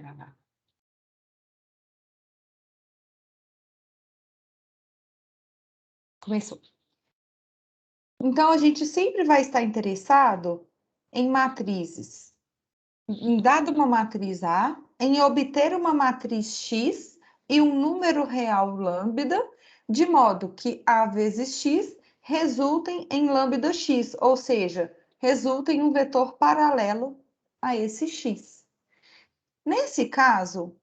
gravar. Começou. Então, a gente sempre vai estar interessado em matrizes. Dada uma matriz A, em obter uma matriz X e um número real lambda, de modo que A vezes X resultem em lambda X, ou seja, resultem em um vetor paralelo a esse X. Nesse caso,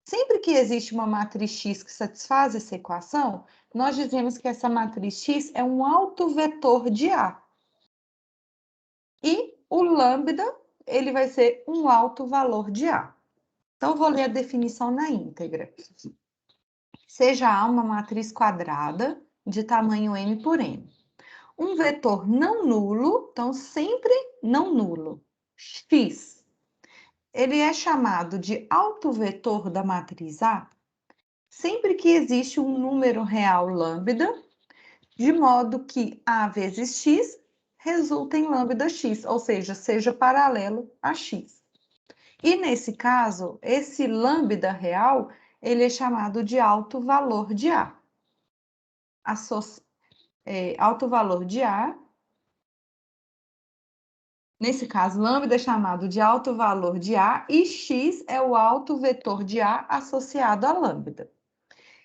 sempre que existe uma matriz X que satisfaz essa equação, nós dizemos que essa matriz X é um autovetor de A. E o lambda, ele vai ser um autovalor de A. Então, eu vou ler a definição na íntegra. Seja A uma matriz quadrada de tamanho m por n. Um vetor não nulo, então sempre não nulo, x. Ele é chamado de autovetor da matriz A sempre que existe um número real lambda, de modo que A vezes x resulta em lambda x, ou seja paralelo a x. E nesse caso, esse lambda real, ele é chamado de alto valor de A. Alto valor de A, nesse caso, lambda é chamado de alto valor de A e x é o alto vetor de A associado a lambda.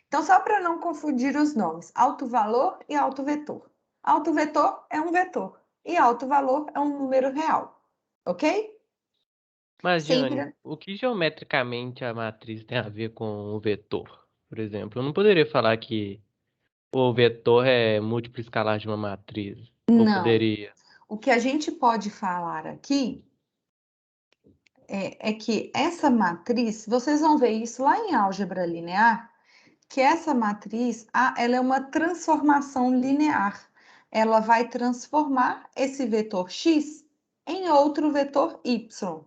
Então, só para não confundir os nomes, alto valor e alto vetor. Alto vetor é um vetor e alto valor é um número real, ok? Mas, Jane, Sempre. o que geometricamente a matriz tem a ver com o vetor? Por exemplo, eu não poderia falar que o vetor é múltiplo escalar de uma matriz. Ou Não. poderia? O que a gente pode falar aqui é que essa matriz, vocês vão ver isso lá em álgebra linear, que essa matriz, ela é uma transformação linear. Ela vai transformar esse vetor x em outro vetor y.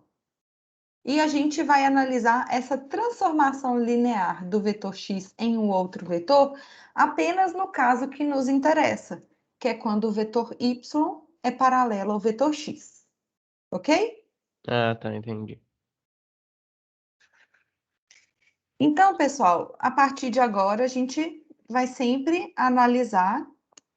E a gente vai analisar essa transformação linear do vetor x em um outro vetor apenas no caso que nos interessa, que é quando o vetor y é paralelo ao vetor x. Ok? Ah, tá, entendi. Então, pessoal, a partir de agora, a gente vai sempre analisar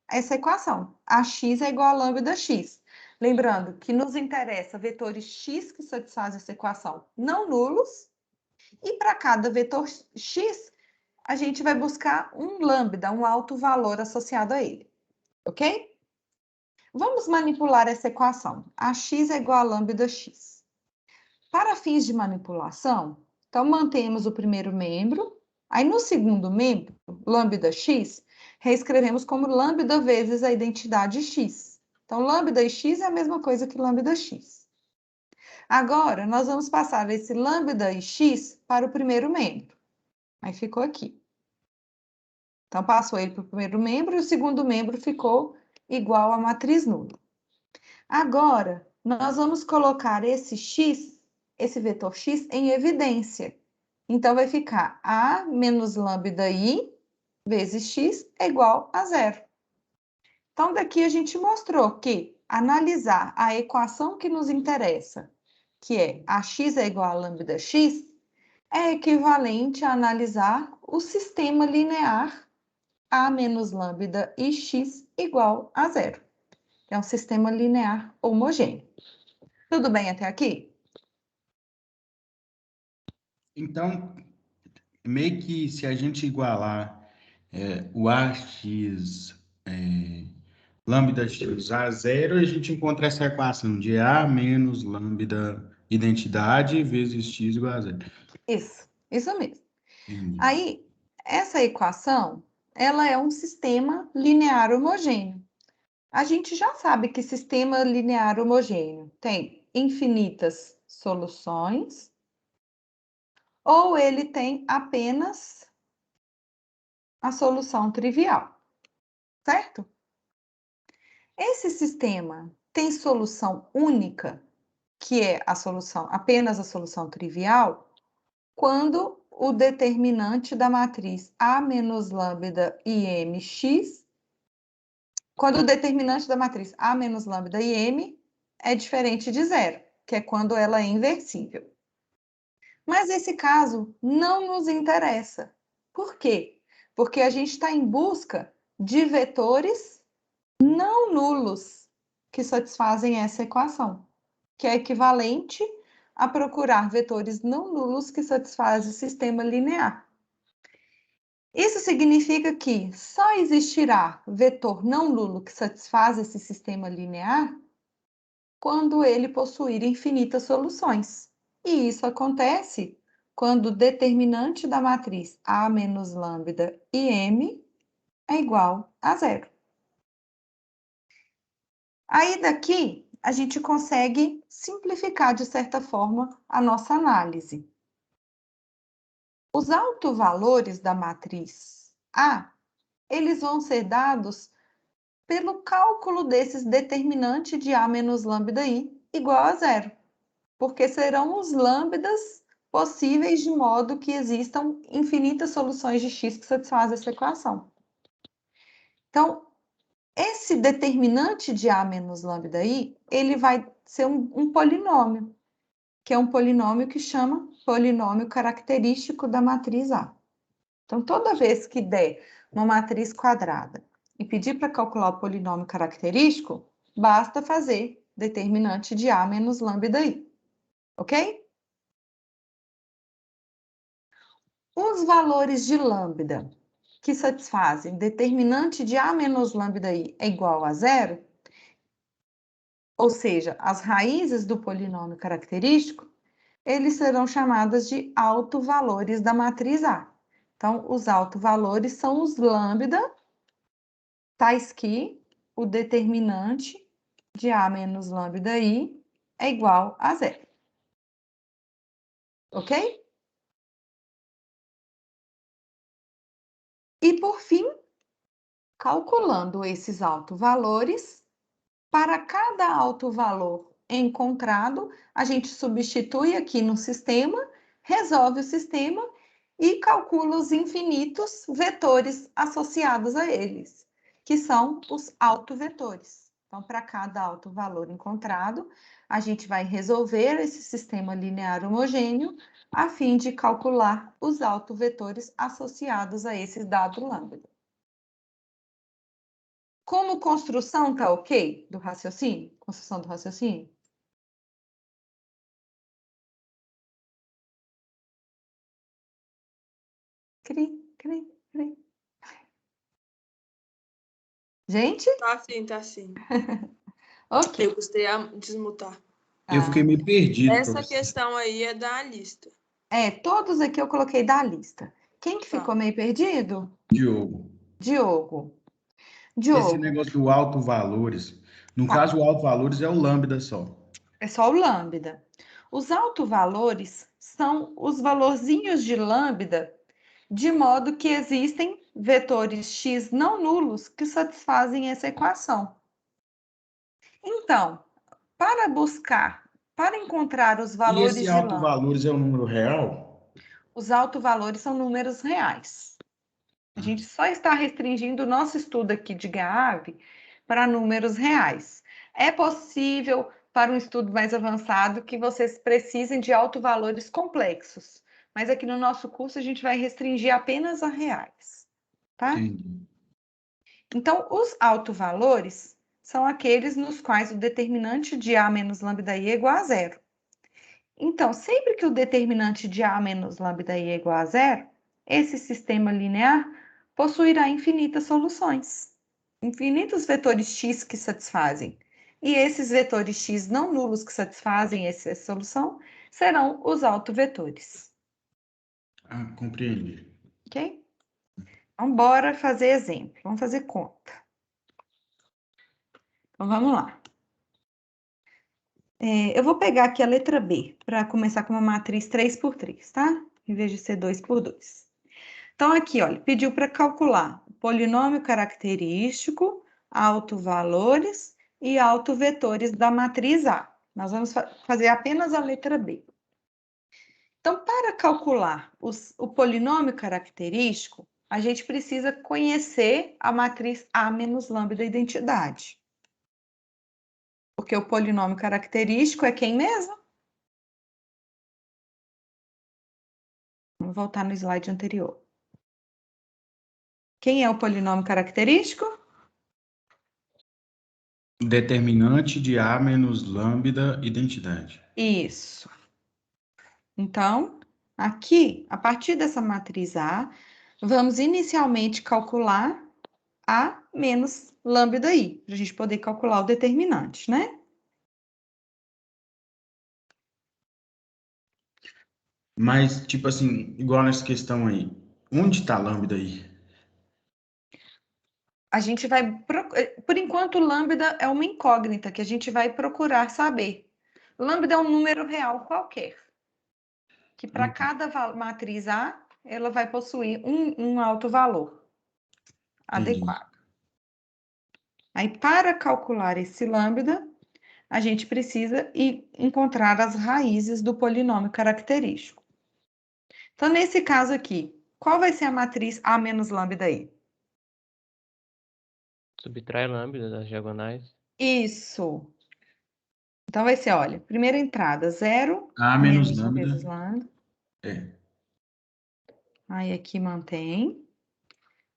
essa equação. Ax é igual a lambda x. Lembrando que nos interessa vetores x que satisfazem essa equação não nulos, e para cada vetor x, a gente vai buscar um lambda, um alto valor associado a ele, ok? Vamos manipular essa equação. Ax é igual a lambda x. Para fins de manipulação, então mantemos o primeiro membro, aí no segundo membro, lambda x, reescrevemos como lambda vezes a identidade x. Então, lambda e x é a mesma coisa que lambda x. Agora, nós vamos passar esse lambda e x para o primeiro membro. Aí ficou aqui. Então, passou ele para o primeiro membro e o segundo membro ficou igual à matriz nula. Agora, nós vamos colocar esse x, esse vetor x, em evidência. Então, vai ficar a menos lambda i vezes x é igual a zero. Então, daqui a gente mostrou que analisar a equação que nos interessa, que é ax é igual a lambda x, é equivalente a analisar o sistema linear a menos lambda e x igual a zero. É um sistema linear homogêneo. Tudo bem até aqui? Então, meio que se a gente igualar o AX lambda x a zero, a gente encontra essa equação de A menos lambda identidade vezes x igual a zero. Isso mesmo. Entendi. Aí, essa equação, ela é um sistema linear homogêneo. A gente já sabe que sistema linear homogêneo tem infinitas soluções, ou ele tem apenas a solução trivial, certo? Esse sistema tem solução única, que é a solução, apenas a solução trivial, quando o determinante da matriz A menos lambda e mx, quando o determinante da matriz A menos lambda e m é diferente de zero, que é quando ela é inversível. Mas esse caso não nos interessa. Por quê? Porque a gente está em busca de vetores não nulos que satisfazem essa equação, que é equivalente a procurar vetores não nulos que satisfazem o sistema linear. Isso significa que só existirá vetor não nulo que satisfaz esse sistema linear quando ele possuir infinitas soluções. E isso acontece quando o determinante da matriz A menos lambda e M é igual a zero. Aí daqui a gente consegue simplificar de certa forma a nossa análise. Os autovalores da matriz A, eles vão ser dados pelo cálculo desses determinantes de A menos lambda I igual a zero, porque serão os lambdas possíveis de modo que existam infinitas soluções de x que satisfazem essa equação. Então, esse determinante de A menos lambda I, ele vai ser um polinômio, que é um polinômio que chama polinômio característico da matriz A. Então, toda vez que der uma matriz quadrada e pedir para calcular o polinômio característico, basta fazer determinante de A menos lambda I, ok? Os valores de lambda que satisfazem determinante de A menos lambda I é igual a zero, ou seja, as raízes do polinômio característico, eles serão chamadas de autovalores da matriz A. Então, os autovalores são os lambda, tais que o determinante de A menos lambda I é igual a zero. Ok? E, por fim, calculando esses autovalores, para cada autovalor encontrado, a gente substitui aqui no sistema, resolve o sistema e calcula os infinitos vetores associados a eles, que são os autovetores. Então, para cada autovalor encontrado, a gente vai resolver esse sistema linear homogêneo a fim de calcular os autovetores associados a esse dado lambda. Como construção, tá ok? Do raciocínio? Construção do raciocínio? Cri, cri, cri. Gente? Tá sim, tá sim. Ok. Eu gostei a desmutar. Eu fiquei meio perdido, Essa professor. questão aí é da lista. Todos aqui eu coloquei da lista. Quem que Tá. ficou meio perdido? Diogo, Diogo. esse Diogo, negócio do autovalores, no Tá. caso, o autovalores é o lambda só. é só o lambda. Os autovalores são os valorzinhos de lambda, de modo que existem vetores x não nulos que satisfazem essa equação. Então, para encontrar os E valores esse de lambda, autovalores é o número real? os autovalores são números reais. A gente só está restringindo o nosso estudo aqui de GAAV para números reais. É possível, para um estudo mais avançado, que vocês precisem de autovalores complexos, mas aqui no nosso curso a gente vai restringir apenas a reais, tá? Entendi. Então, os autovalores são aqueles nos quais o determinante de A menos lambda I é igual a zero. Então, sempre que o determinante de A menos lambda I é igual a zero, esse sistema linear possuirá infinitas soluções, infinitos vetores x que satisfazem. E esses vetores x não nulos que satisfazem essa solução serão os autovetores. Ah, compreendi. Ok? Então, bora fazer exemplo. Vamos fazer conta. Então, vamos lá. Eu vou pegar aqui a letra B, para começar com uma matriz 3 por 3, tá? Em vez de ser 2 por 2. Então, aqui, olha, pediu para calcular o polinômio característico, autovalores e autovetores da matriz A. Nós vamos fazer apenas a letra B. Então, para calcular o polinômio característico, a gente precisa conhecer a matriz A menos lambda identidade. Porque o polinômio característico é quem mesmo? Vamos voltar no slide anterior. Quem é o polinômio característico? Determinante de A menos lambda identidade. Isso. Então, aqui, a partir dessa matriz A, vamos inicialmente calcular A menos lambda I, para a gente poder calcular o determinante, né? Mas, tipo assim, igual nessa questão aí, onde está lambda aí? A gente vai, por enquanto, lambda é uma incógnita que a gente vai procurar saber. Lambda é um número real qualquer, que para cada matriz A, ela vai possuir um alto valor adequado. Aí, para calcular esse lambda, a gente precisa encontrar as raízes do polinômio característico. Então, nesse caso aqui, qual vai ser a matriz A menos lambda aí? Subtrai lambda das diagonais. Isso. Então, vai ser, olha, primeira entrada, 0 A menos menos 1 lambda. vezes lambda. É. Aí, aqui mantém.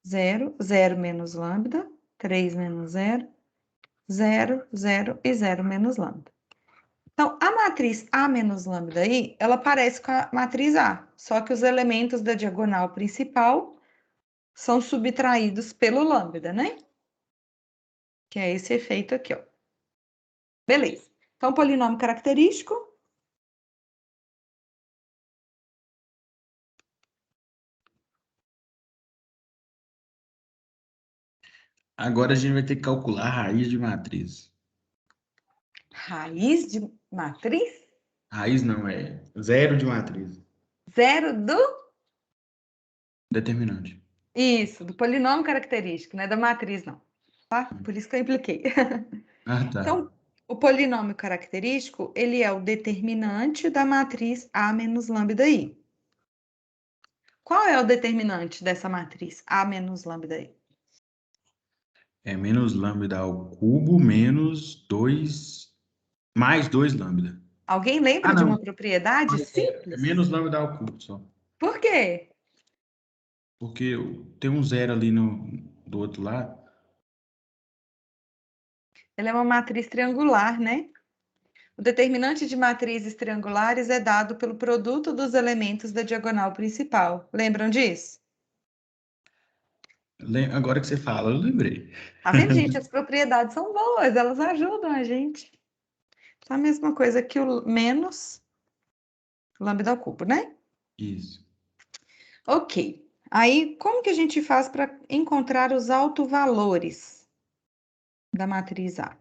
0, 0 menos lambda. 3 menos 0. 0, 0 e 0 menos lambda. Então, a matriz A menos lambda aí, ela parece com a matriz A, só que os elementos da diagonal principal são subtraídos pelo lambda, né? Que é esse efeito aqui, ó. Beleza. Então, polinômio característico. Agora a gente vai ter que calcular a raiz de matriz. Raiz de matriz. Raiz não, é zero de matriz. Zero do... Determinante. Isso, do polinômio característico, não é da matriz, não. Tá? Por isso que eu impliquei. Ah, tá. Então, o polinômio característico, ele é o determinante da matriz A menos lambda I. Qual é o determinante dessa matriz A menos lambda I? É menos lambda ao cubo menos 2, mais 2 lambda. Alguém Ah, lembra de não. uma propriedade É simples? menos lambda ao cubo só. Por quê? Porque tem um zero ali do outro lado. Ela é uma matriz triangular, né? O determinante de matrizes triangulares é dado pelo produto dos elementos da diagonal principal. Lembram disso? Agora que você fala, eu lembrei. Tá vendo, gente? As propriedades são boas, elas ajudam a gente. Então, a mesma coisa que o menos lambda ao cubo, né? Isso. Ok. Aí, como que a gente faz para encontrar os autovalores da matriz A?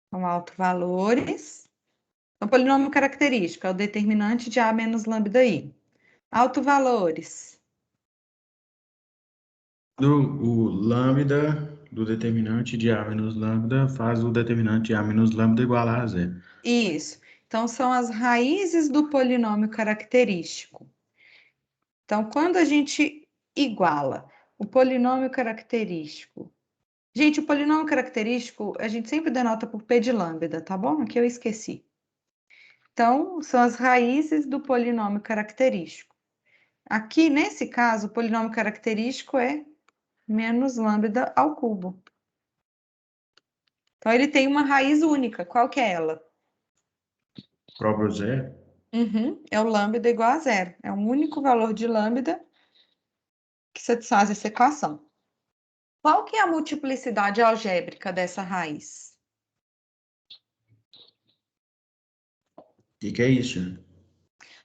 Então, autovalores. O polinômio característico é o determinante de A menos lambda I. Autovalores. O lambda do determinante de A menos lambda faz o determinante de A menos lambda igual a zero. Isso. Então, são as raízes do polinômio característico. Então, quando a gente iguala o polinômio característico. Gente, o polinômio característico a gente sempre denota por P de lambda, tá bom? Aqui eu esqueci. Então, são as raízes do polinômio característico. Aqui, nesse caso, o polinômio característico é menos lambda ao cubo. Então, ele tem uma raiz única. Qual que é ela? Próprio zero. É o lambda igual a zero. É um único valor de lambda que satisfaz essa equação. Qual que é a multiplicidade algébrica dessa raiz? O que é isso?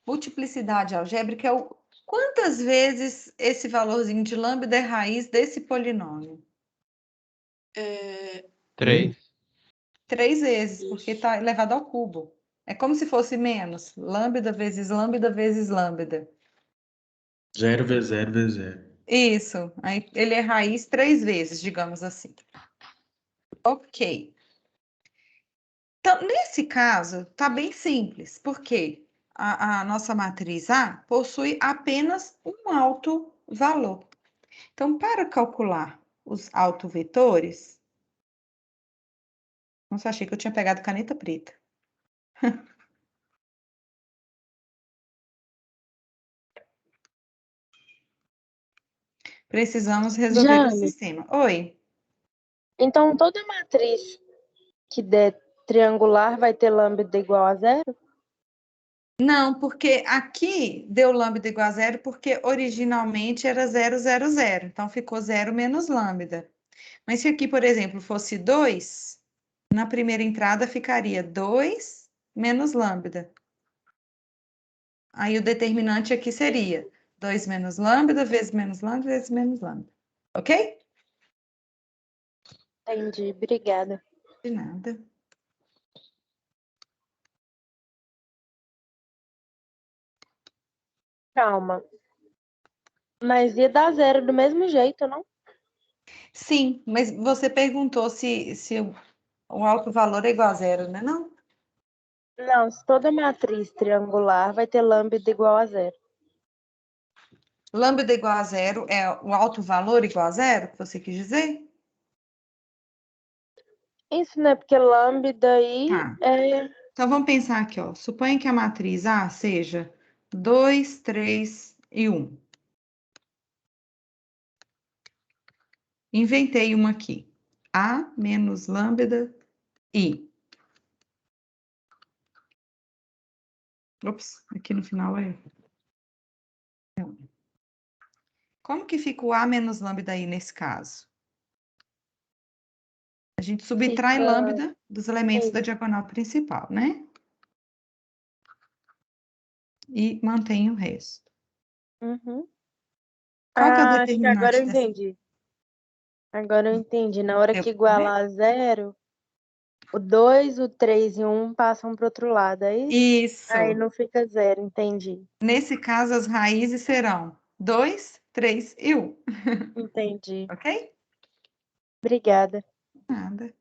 Multiplicidade algébrica é o quantas vezes esse valorzinho de lambda é raiz desse polinômio? É, 3. 3 vezes, Isso. porque está elevado ao cubo. É como se fosse menos. Lambda vezes lambda vezes lambda. Zero vezes zero vezes zero. Isso. Aí ele é raiz 3 vezes, digamos assim. Ok. Então, nesse caso, está bem simples, porque a nossa matriz A possui apenas um alto valor. Então, para calcular os autovetores... Nossa, achei que eu tinha pegado caneta preta. Precisamos resolver esse Jane, sistema. Oi. então toda matriz que der triangular vai ter lambda igual a zero? Não, porque aqui deu lambda igual a zero, porque originalmente era 0, 0, 0. Então, ficou 0 menos lambda. Mas se aqui, por exemplo, fosse 2, na primeira entrada ficaria 2 menos lambda. Aí o determinante aqui seria 2 menos lambda, vezes menos lambda, vezes menos lambda. Ok? Entendi, obrigada. De nada. Calma. Mas ia dar zero do mesmo jeito, não? Sim, mas você perguntou se o alto valor é igual a zero, né? Não? Não, se toda matriz triangular vai ter lambda igual a zero. Lambda igual a zero é o alto valor igual a zero, que você quis dizer? Isso, né? Porque lambda aí Tá. é... Então, vamos pensar aqui, ó. Suponha que a matriz A seja 2, 3 e 1. Inventei uma aqui. A menos lambda I. Ops, aqui no final é. Como que fica o A menos lambda I nesse caso? A gente subtrai Fica... lambda dos elementos da Isso. diagonal principal, né? E mantém o resto. Uhum. Qual que é o Acho que agora determinante eu dessa? entendi. Agora eu entendi. Na hora Deu que pra entender? igualar a zero, o 2, o 3 e o 1 passam pro outro lado, é isso? Aí Isso. não fica zero, entendi. Nesse caso, as raízes serão 2, 3 e 1. Entendi. Ok? Obrigada. Nada.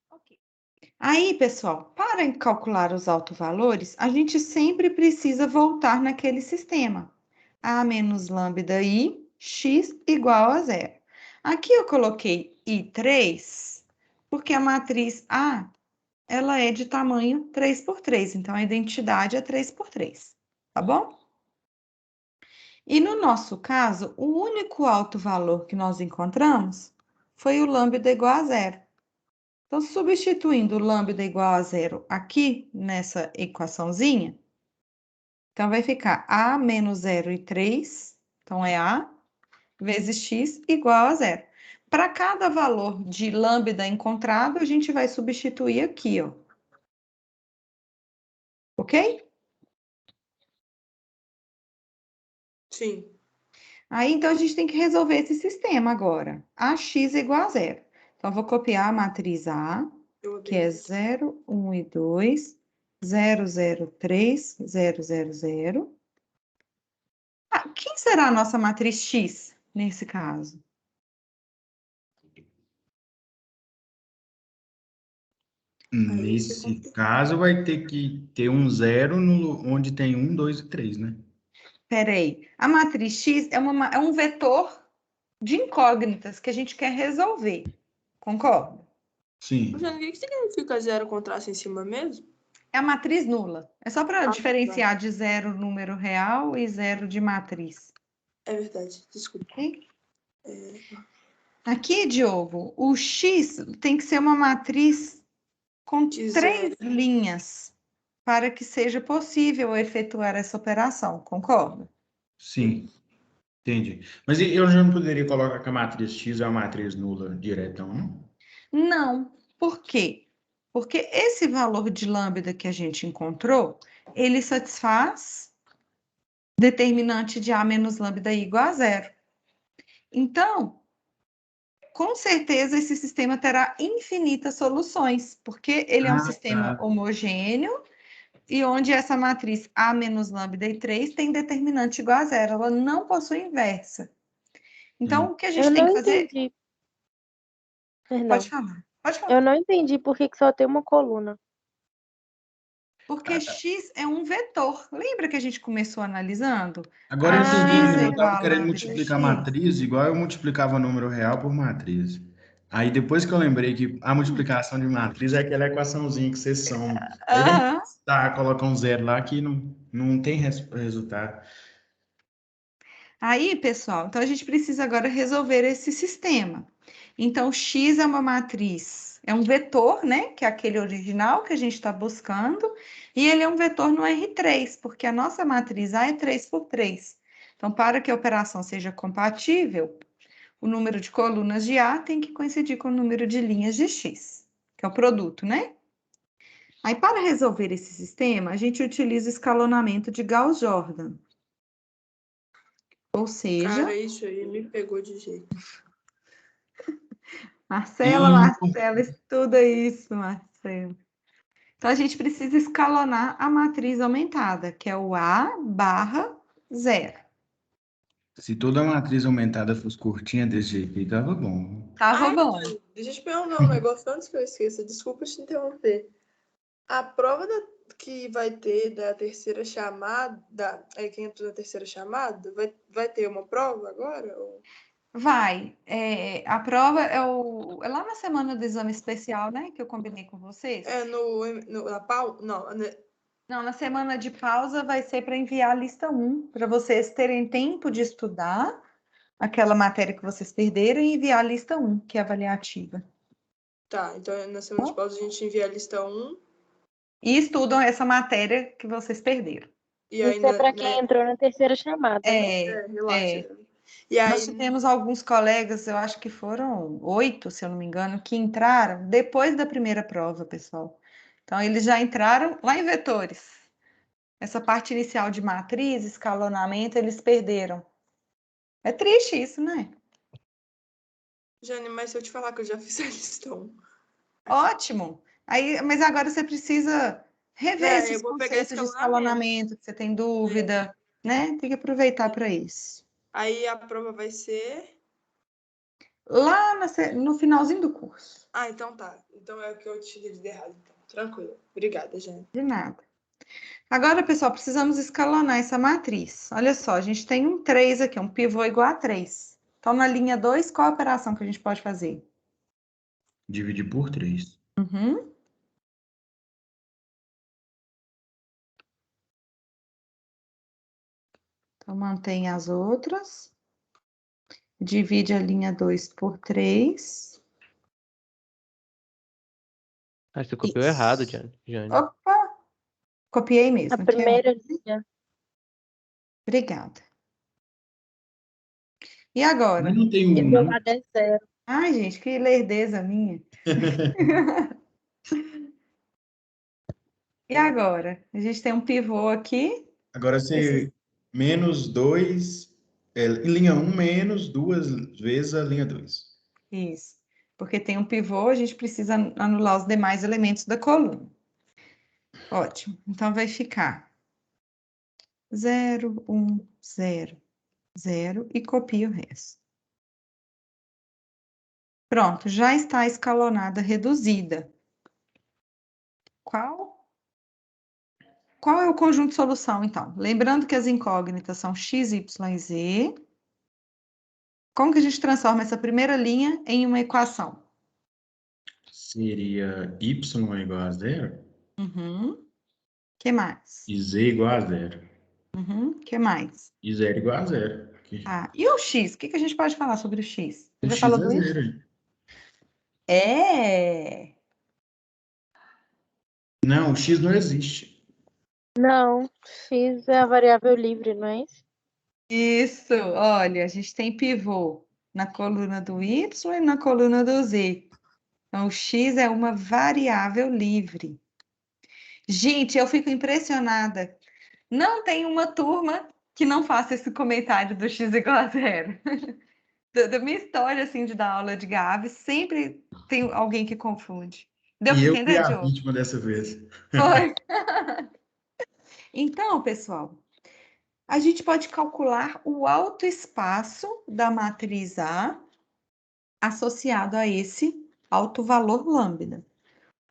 Ok. Aí, pessoal, para calcular os autovalores, a gente sempre precisa voltar naquele sistema. A menos lambda I, x igual a zero. Aqui eu coloquei I3, porque a matriz A, ela é de tamanho 3 por 3, então a identidade é 3 por 3, tá bom? E no nosso caso, o único autovalor que nós encontramos foi o lambda igual a zero. Então, substituindo o lambda igual a zero aqui nessa equaçãozinha, então vai ficar A menos 0 e 3, então é A, vezes x igual a zero. Para cada valor de lambda encontrado, a gente vai substituir aqui, ó. Ok? Sim. Aí, então, a gente tem que resolver esse sistema agora. AX igual a zero. Então, eu vou copiar a matriz A, Eu que abri é aqui. 0, 1 e 2, 0, 0, 3, 0, 0, 0. Ah, quem será a nossa matriz X nesse caso? Aí você Nesse confia. caso, vai ter que ter um zero no, onde tem 1, 2 e 3, né? Peraí, a matriz X é um vetor de incógnitas que a gente quer resolver. Concorda? Sim. Luciano, o que significa zero com traço em cima mesmo? É a matriz nula. É só para Ah, tá. diferenciar de zero número real e zero de matriz. É verdade, desculpa. Ok? Aqui, Diogo, o X tem que ser uma matriz com De 3 zero. linhas para que seja possível efetuar essa operação. Concorda? Sim, entendi. Mas eu já não poderia colocar que a matriz X é uma matriz nula diretão, não? Não. Por quê? Porque esse valor de lambda que a gente encontrou, ele satisfaz determinante de A menos lambda igual a zero. Então, com certeza esse sistema terá infinitas soluções, porque ele é um Ah, sistema tá. homogêneo e onde essa matriz A menos lambda e 3 tem determinante igual a zero, ela não possui inversa. Então, o que a Eu gente tem não que fazer... entendi. Pode Perdão. falar, pode falar. Eu não entendi por que só tem uma coluna. Porque x é um vetor. Lembra que a gente começou analisando? Agora eu AX entendi. é Eu igual estava a querendo lambda multiplicar x. matriz igual eu multiplicava número real por matriz. Aí depois que eu lembrei que a multiplicação de matriz é aquela equaçãozinha que vocês são. Aí eu não Aham. tá, coloca um zero lá que não. Não tem resultado. Aí, pessoal, então a gente precisa agora resolver esse sistema. Então, X é uma matriz, é um vetor, né? Que é aquele original que a gente está buscando, e ele é um vetor no R3, porque a nossa matriz A é 3 por 3. Então, para que a operação seja compatível, o número de colunas de A tem que coincidir com o número de linhas de X, que é o produto, né? Aí, para resolver esse sistema, a gente utiliza o escalonamento de Gauss-Jordan. Ou seja, Cara, isso aí me pegou de jeito. Marcela, estuda isso, Marcela. Então, a gente precisa escalonar a matriz aumentada, que é o A barra 0. Se toda a matriz aumentada fosse curtinha desse jeito, aí tava bom. Tava bom. Deixa eu te perguntar um negócio antes que eu esqueça. Desculpa te interromper. A prova que vai ter da terceira chamada, quem entrou na terceira chamada, vai ter uma prova agora? Vai. A prova é lá na semana do exame especial, né? Que eu combinei com vocês. Na pausa? Não, Não, na semana de pausa vai ser para enviar a lista 1, para vocês terem tempo de estudar aquela matéria que vocês perderam e enviar a lista 1, que é avaliativa. tá. Então, na semana de pausa, a gente envia a lista 1. E estudam essa matéria que vocês perderam. E Isso é para quem entrou na terceira chamada, né? Relaxa. E Nós aí, tivemos alguns colegas, eu acho que foram 8, se eu não me engano, que entraram depois da primeira prova, pessoal. Então, eles já entraram lá em vetores. Essa parte inicial de matriz, escalonamento, eles perderam. É triste isso, né? Jane, mas se eu te falar que eu já fiz a lista 1. Ótimo! Aí, mas agora você precisa rever esses eu vou pegar conceitos de escalonamento, que você tem dúvida, né? Tem que aproveitar para isso. Aí a prova vai ser... Lá no finalzinho do curso. Ah, então tá. Então é o que eu te dei errado. Então. Tranquilo. Obrigada, Jane. De nada. Agora, pessoal, precisamos escalonar essa matriz. Olha só, a gente tem um 3 aqui, um pivô igual a 3. Então, na linha 2, qual a operação que a gente pode fazer? Dividir por 3. Uhum. Então, mantém as outras. Divide a linha 2 por 3. Ah, você copiou errado, Jane. Opa! Copiei mesmo. A primeira linha. Obrigada. E agora? Mas não tem um, E meu não. lado é 0. Ai, gente, que lerdeza minha. E agora? A gente tem um pivô aqui. Agora você menos 2, linha 1 menos 2 vezes a linha 2. Isso. Porque tem um pivô, a gente precisa anular os demais elementos da coluna. Ótimo. Então, vai ficar 0, 1, 0, 0 e copia o resto. Pronto, já está escalonada reduzida. Qual é o conjunto de solução, então? Lembrando que as incógnitas são x, y e z. Como que a gente transforma essa primeira linha em uma equação? Seria y igual a 0 Uhum. Que mais? e z igual a 0. Uhum. Que mais? E 0 igual a 0. Ah, e o x? O que a gente pode falar sobre o x? O Você já x falou é do y? 0. É. Não, o x não existe. Não, x é a variável livre, não é isso? Isso, olha, a gente tem pivô na coluna do y e na coluna do z. Então, o x é uma variável livre. Gente, eu fico impressionada. Não tem uma turma que não faça esse comentário do x igual a 0. Da minha história, assim, de dar aula de Gavi, sempre tem alguém que confunde. Deu para E eu fui entender, a Diogo? vítima dessa vez. Foi. Então, pessoal, a gente pode calcular o autoespaço da matriz A associado a esse alto valor lambda.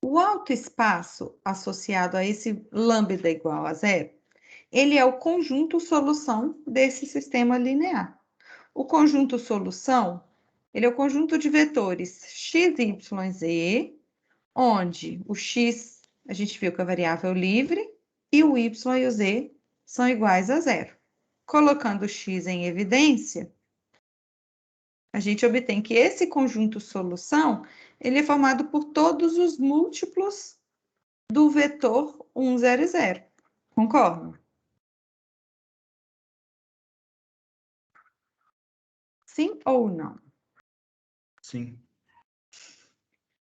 O autoespaço associado a esse lambda igual a 0, ele é o conjunto solução desse sistema linear. O conjunto solução, ele é o conjunto de vetores x, y, z, onde o x, a gente viu que é a variável livre, e o y e o z são iguais a zero. Colocando x em evidência, a gente obtém que esse conjunto solução, ele é formado por todos os múltiplos do vetor 1, 0, 0. Concordam? Sim ou não? Sim.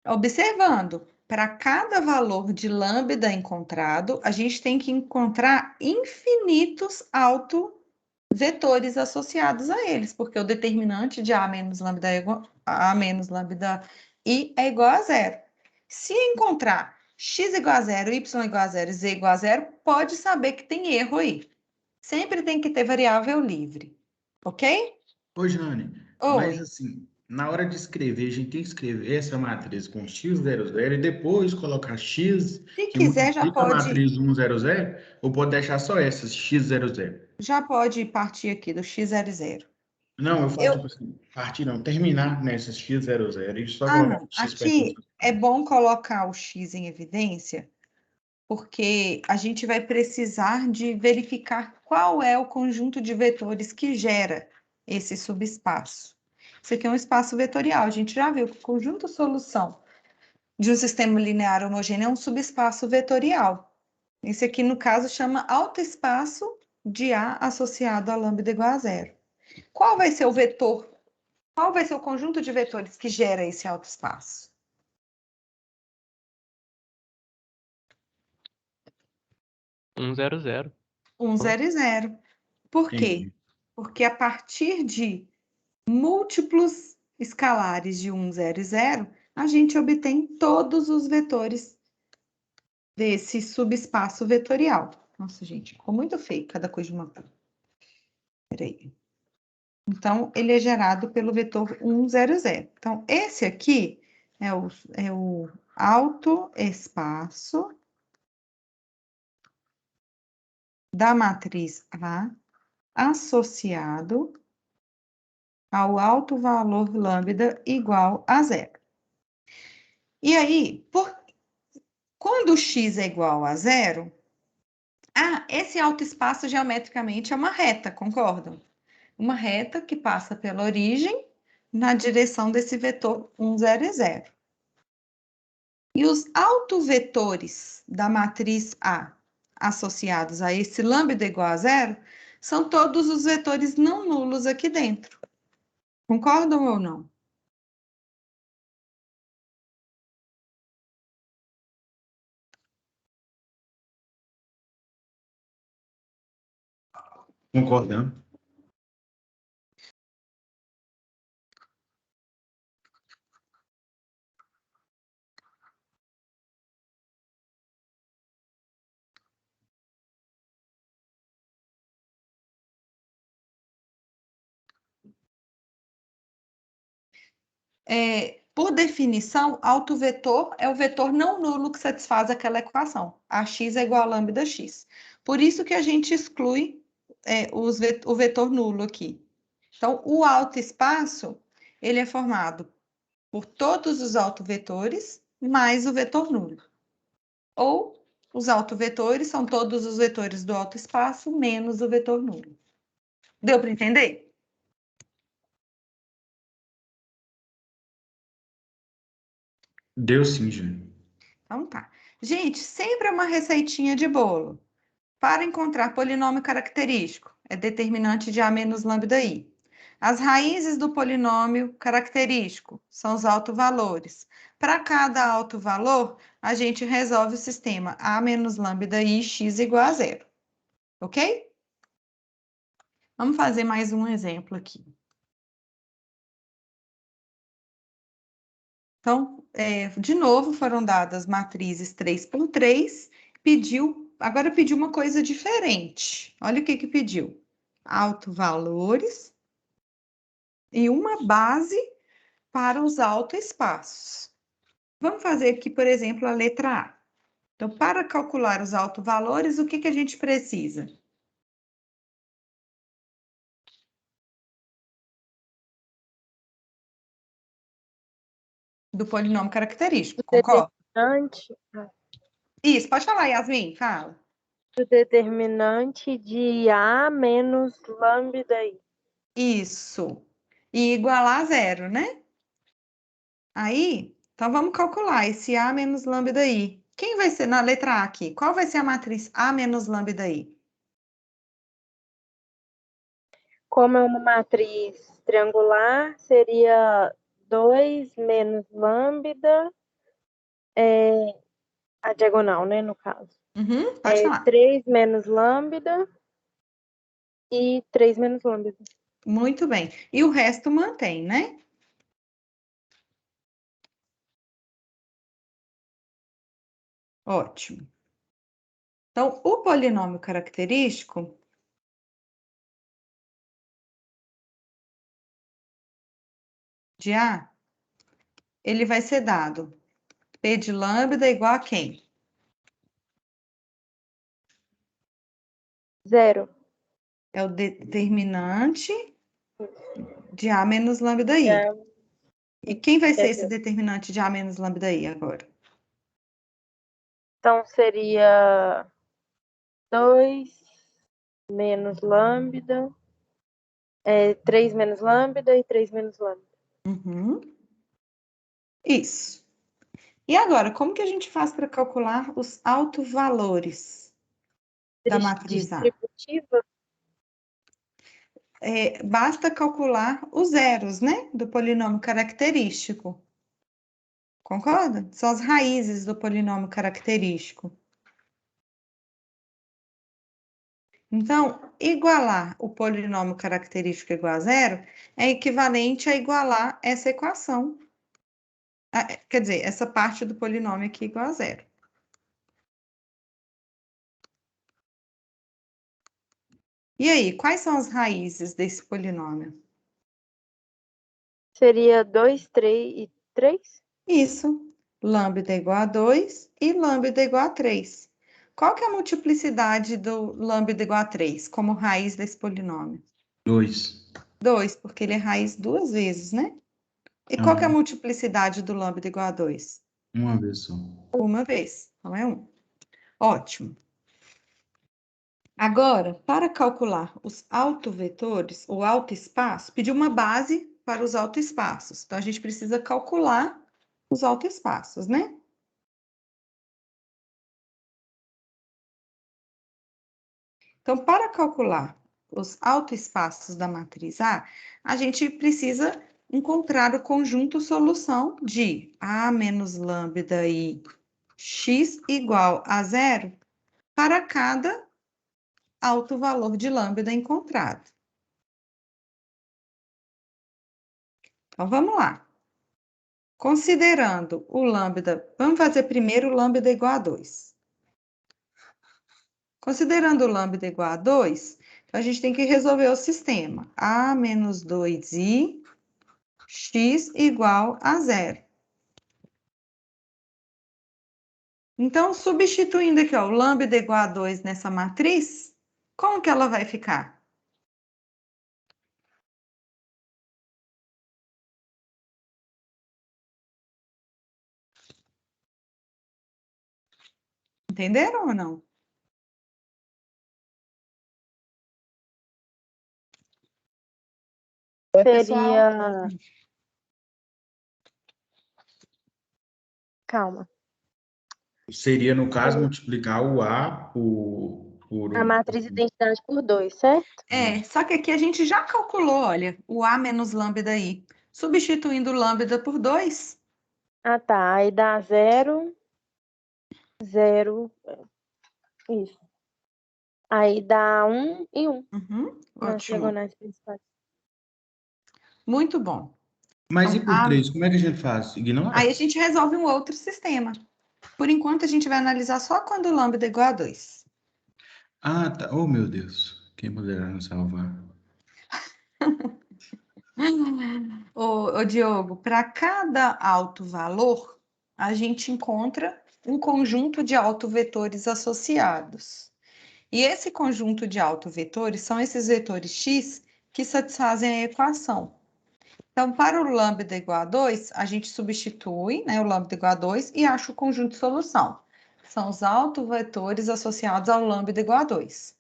Observando, para cada valor de lambda encontrado, a gente tem que encontrar infinitos autovetores associados a eles, porque o determinante de A menos lambda, A menos lambda I é igual a zero. Se encontrar x igual a zero, y igual a zero, z igual a zero, pode saber que tem erro aí. Sempre tem que ter variável livre, ok? Ô, Jane, mas Oi. assim, na hora de escrever, a gente tem que escrever essa matriz com x00 e depois colocar x Se que quiser, multiplica a matriz 100, ou pode deixar só essa, x00? já pode partir aqui do x00. Não, eu falo Eu, tipo assim, partir não, terminar nessa x00 e só colocar não. x perto Aqui é bom colocar o x em evidência, porque a gente vai precisar de verificar qual é o conjunto de vetores que gera esse subespaço. Isso aqui é um espaço vetorial. A gente já viu que o conjunto solução de um sistema linear homogêneo é um subespaço vetorial. Esse aqui, no caso, chama autoespaço de A associado a lambda igual a zero. Qual vai ser o vetor? Qual vai ser o conjunto de vetores que gera esse autoespaço? 1, 0, 0. 1, 0 e 0. Por quê? Entendi. Porque a partir de múltiplos escalares de 1, 0 e 0, a gente obtém todos os vetores desse subespaço vetorial. Nossa, gente, ficou muito feio cada coisa de uma cor. Peraí. Então, ele é gerado pelo vetor 1, 0, 0. Então, esse aqui é o autoespaço da matriz A associado ao alto valor lambda igual a zero. E aí, quando x é igual a zero, esse autoespaço geometricamente é uma reta, concordam? Uma reta que passa pela origem na direção desse vetor 1, 0 e 0. E os autovetores da matriz A associados a esse lambda igual a zero são todos os vetores não nulos aqui dentro. Concordam ou não? Concordando. Por definição, autovetor é o vetor não nulo que satisfaz aquela equação. Ax é igual a lambda x. Por isso que a gente exclui o vetor nulo aqui. Então, o autoespaço, ele é formado por todos os autovetores mais o vetor nulo. Ou os autovetores são todos os vetores do autoespaço menos o vetor nulo. Deu para entender? Deu sim, Jane. Então tá. Gente, sempre é uma receitinha de bolo. Para encontrar polinômio característico, é determinante de A menos lambda I. As raízes do polinômio característico são os autovalores. Para cada autovalor, a gente resolve o sistema A menos lambda I x igual a zero. Ok? Vamos fazer mais um exemplo aqui. Então, de novo, foram dadas matrizes 3 por 3. Agora pediu uma coisa diferente. Olha o que pediu. Autovalores e uma base para os autoespaços. Vamos fazer aqui, por exemplo, a letra A. Então, para calcular os autovalores, o que a gente precisa? Do polinômio característico, concorda? Determinante. Isso, pode falar, Yasmin, fala. O determinante de A menos lambda I. Isso. E igualar a zero, né? Aí, então vamos calcular esse A menos lambda I. Quem vai ser na letra A aqui? Qual vai ser a matriz A menos lambda I? Como é uma matriz triangular, seria 2 menos lambda, a diagonal, né, no caso. Uhum, pode falar. 3 menos lambda e 3 menos lambda. Muito bem. E o resto mantém, né? Ótimo. Então, o polinômio característico de A, ele vai ser dado P de lambda igual a quem? 0. É o determinante de A menos lambda I. E quem vai ser esse determinante de A menos lambda I agora? Então, seria 2 menos lambda, 3 menos lambda e 3 menos lambda. Uhum. Isso. E agora, como que a gente faz para calcular os autovalores da matriz A? Distributiva? Basta calcular os zeros, né, do polinômio característico. Concorda? São as raízes do polinômio característico. Então, igualar o polinômio característico igual a zero é equivalente a igualar essa equação. Quer dizer, essa parte do polinômio aqui igual a zero. E aí, quais são as raízes desse polinômio? Seria 2, 3 e 3? Isso. Lambda igual a 2 e lambda igual a 3. Qual que é a multiplicidade do lambda igual a 3 como raiz desse polinômio? 2. 2, porque ele é raiz duas vezes, né? E qual que é a multiplicidade do lambda igual a 2? Uma vez só. Uma vez, então é 1. Ótimo. Agora, para calcular os autovetores, o autoespaço, pediu uma base para os autoespaços. Então, a gente precisa calcular os autoespaços, né? Então, para calcular os autoespaços da matriz A gente precisa encontrar o conjunto solução de A menos lambda I x igual a zero para cada alto valor de lambda encontrado. Então, vamos lá. Considerando o lambda, vamos fazer primeiro o lambda igual a 2. Considerando o lambda igual a 2, então a gente tem que resolver o sistema. A menos 2i x igual a zero. Então, substituindo aqui, ó, o lambda igual a 2 nessa matriz, como que ela vai ficar? Entenderam ou não? Seria... Calma. Seria, no caso, multiplicar o A por A matriz de identidade por 2, certo? Só que aqui a gente já calculou, olha, o A menos lambda I. Substituindo o lambda por 2. Ah, tá. Aí dá 0, 0, isso. Aí dá 1 e 1 nas Ótimo. diagonais principais. Muito bom. Mas Então, e por 3? Como é que a gente faz? Ignora? Aí a gente resolve um outro sistema. Por enquanto, a gente vai analisar só quando o lambda é igual a 2. Ah, tá. Oh, meu Deus. Quem poderá nos salvar? Ô, Diogo, para cada alto valor, a gente encontra um conjunto de autovetores associados. E esse conjunto de autovetores são esses vetores x que satisfazem a equação. Então, para o lambda igual a 2, a gente substitui, né, o lambda igual a 2 e acha o conjunto de solução. São os autovetores associados ao lambda igual a 2.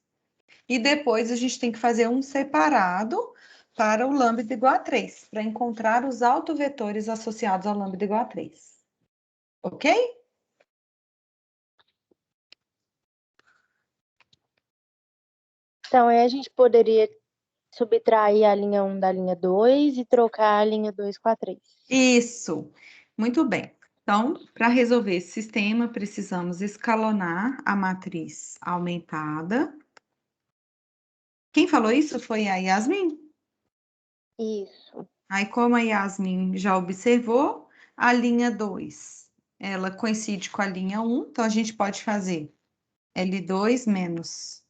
E depois a gente tem que fazer um separado para o lambda igual a 3, para encontrar os autovetores associados ao lambda igual a 3. Ok? Então, aí a gente poderia subtrair a linha 1 da linha 2 e trocar a linha 2 com a 3. Isso. Muito bem. Então, para resolver esse sistema, precisamos escalonar a matriz aumentada. Quem falou isso foi a Yasmin. Isso. Aí, como a Yasmin já observou, a linha 2, ela coincide com a linha 1, então a gente pode fazer L2 menos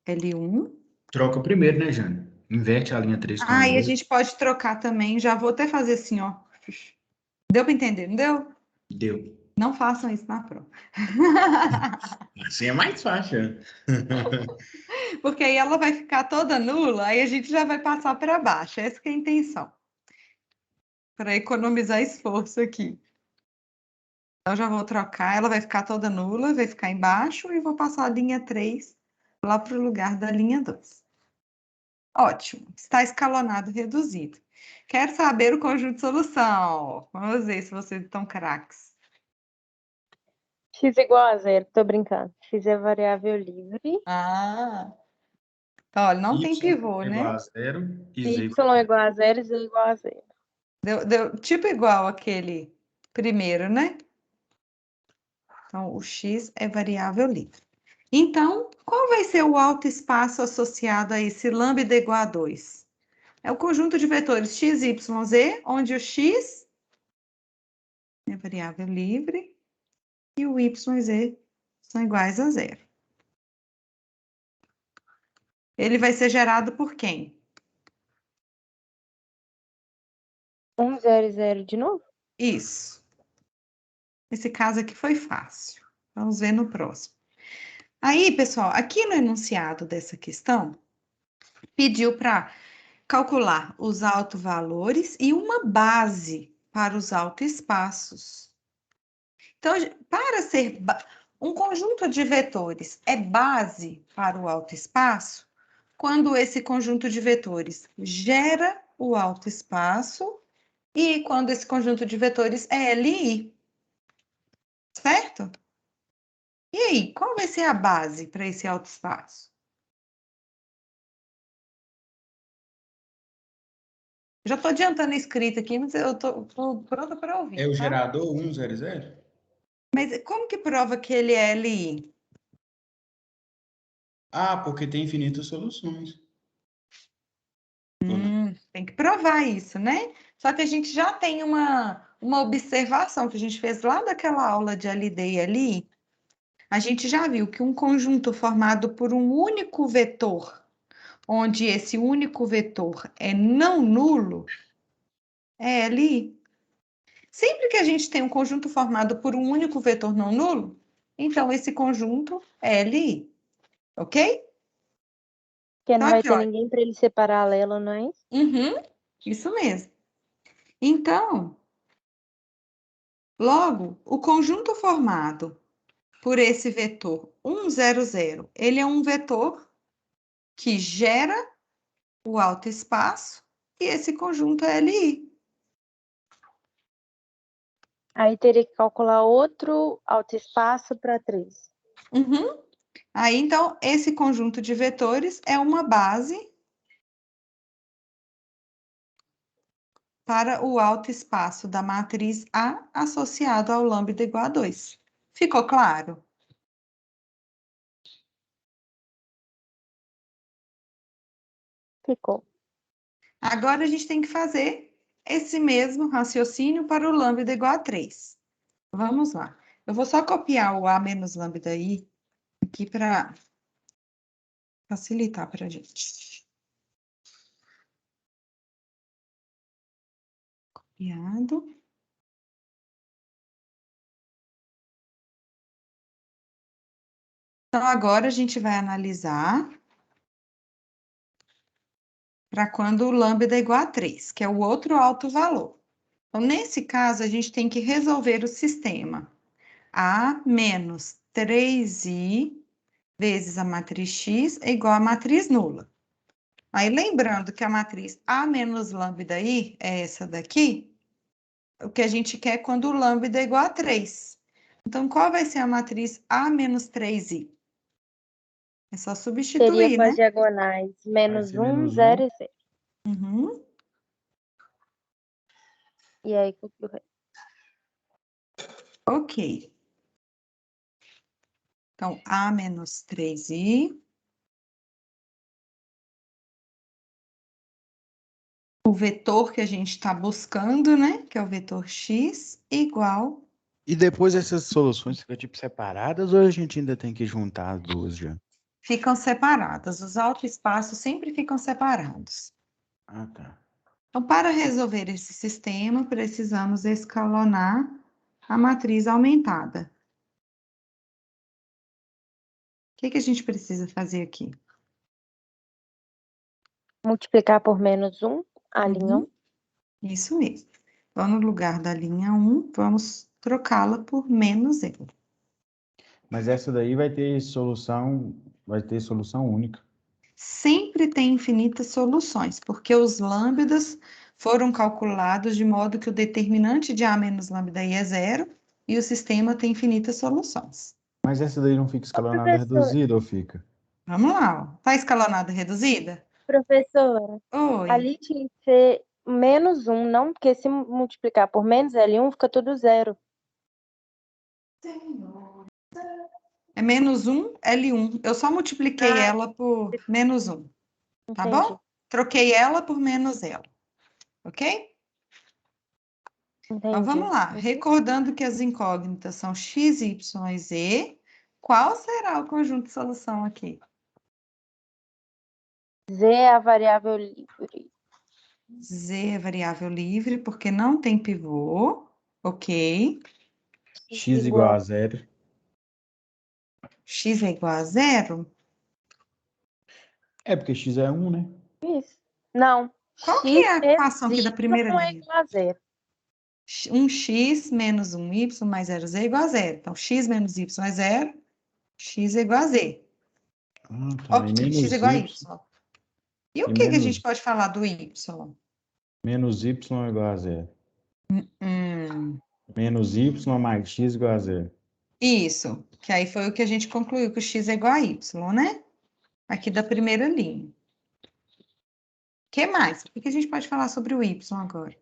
L1. Troca primeiro, né, Jane? Inverte a linha 3 com a Ah, e a 2. gente pode trocar também, já vou até fazer assim, ó. Deu para entender, não deu? Deu. Não façam isso na prova. Assim é mais fácil. Porque aí ela vai ficar toda nula, aí a gente já vai passar para baixo. Essa que é a intenção. Para economizar esforço aqui. Então, já vou trocar, ela vai ficar toda nula, vai ficar embaixo, e vou passar a linha 3 lá para o lugar da linha 2. Ótimo, está escalonado reduzido. Quero saber o conjunto de solução. Vamos ver se vocês estão craques. X igual a 0, tô brincando. X é variável livre. Ah, então, olha, não tem pivô, igual né? a 0 e Y Z é igual a 0 e Z é igual a 0. Deu tipo igual aquele primeiro, né? Então, o x é variável livre. Então, qual vai ser o autoespaço associado a esse lambda igual a 2? É o conjunto de vetores x, y, z, onde o x é variável livre e o y e z são iguais a 0. Ele vai ser gerado por quem? 1, 0 e 0 de novo? Isso. Esse caso aqui foi fácil. Vamos ver no próximo. Aí, pessoal, aqui no enunciado dessa questão, pediu para calcular os autovalores e uma base para os autoespaços. Então, para ser um conjunto de vetores é base para o autoespaço, quando esse conjunto de vetores gera o autoespaço e quando esse conjunto de vetores é LI. Certo? E aí, qual vai ser a base para esse autoespaço? Já estou adiantando a escrita aqui, mas eu estou pronta para ouvir. É o Tá? gerador 1, 0, 0? Mas como que prova que ele é LI? Ah, porque tem infinitas soluções. Ou não? Tem que provar isso, né? Só que a gente já tem uma observação que a gente fez lá daquela aula de LD e LI. A gente já viu que um conjunto formado por um único vetor, onde esse único vetor é não nulo, é LI. Sempre que a gente tem um conjunto formado por um único vetor não nulo, então esse conjunto é LI. Ok? Porque não Então, vai aqui, ter ó. ninguém para ele ser paralelo, não é isso? Isso mesmo. Então, logo, o conjunto formado por esse vetor 1, 0, 0, ele é um vetor que gera o autoespaço e esse conjunto é LI. Aí teria que calcular outro autoespaço para 3. Aí, então, esse conjunto de vetores é uma base para o autoespaço da matriz A associado ao lambda igual a 2. Ficou claro? Ficou. Agora a gente tem que fazer esse mesmo raciocínio para o lambda igual a 3. Vamos lá. Eu vou só copiar o A menos lambda I aqui para facilitar para a gente. Copiado. Então, agora a gente vai analisar para quando o lambda é igual a 3, que é o outro alto valor. Então, nesse caso, a gente tem que resolver o sistema A menos 3i vezes a matriz X é igual à matriz nula. Aí, lembrando que a matriz A menos lambda I é essa daqui, o que a gente quer é quando o lambda é igual a 3. Então, qual vai ser a matriz A menos 3i? É só Seria substituir, com né? as diagonais Vai menos ser 1, menos 0 1. e 0. Uhum. E aí, com o resto. Ok. Então, A menos 3i. O vetor que a gente está buscando, né? Que é o vetor x, igual. E depois essas soluções ficam tipo separadas ou a gente ainda tem que juntar as duas já? Ficam separadas. Os autoespaços sempre ficam separados. Ah, tá. Então, para resolver esse sistema, precisamos escalonar a matriz aumentada. O que a gente precisa fazer aqui? Multiplicar por menos 1, a linha 1. Isso mesmo. Então, no lugar da linha 1, vamos trocá-la por menos L. Mas essa daí vai ter solução única. Sempre tem infinitas soluções, porque os lambdas foram calculados de modo que o determinante de A menos lambda I é zero e o sistema tem infinitas soluções. Mas essa daí não fica escalonada Professor, reduzida ou fica? Vamos lá, ó. Tá escalonada reduzida? professora, Oi. ali tinha que ser menos 1, não? Porque se multiplicar por menos L1, fica tudo zero. É menos 1, L1. Eu só multipliquei Ah, ela por menos 1, tá entendi. bom? Troquei ela por menos ela, ok? Então, vamos Entendi. lá. Recordando que as incógnitas são x, y e z, qual será o conjunto de solução aqui? Z é a variável livre. Z é variável livre, porque não tem pivô, ok? X igual a 0. X é igual a zero? É porque X é 1, né? Isso. Não. Qual que X é a vezes equação aqui da Y primeira é linha? igual a zero. 1x menos 1y mais 0z é igual a zero. Então, x menos y é zero, x é igual a z. Ah, Ó, tá. E x é menos igual a Y. y. E o E que a gente menos, pode falar do y? menos Y é igual a 0. Hum, Menos Y mais X igual a 0. isso, que aí foi o que a gente concluiu, que o x é igual a y, né? Aqui da primeira linha. O que mais? O que a gente pode falar sobre o y agora?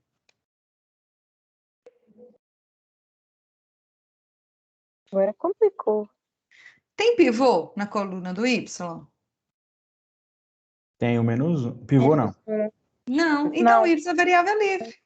Agora complicou. Tem pivô na coluna do y? Tem o menos 1. Pivô não. Não, então o Não. y é variável livre.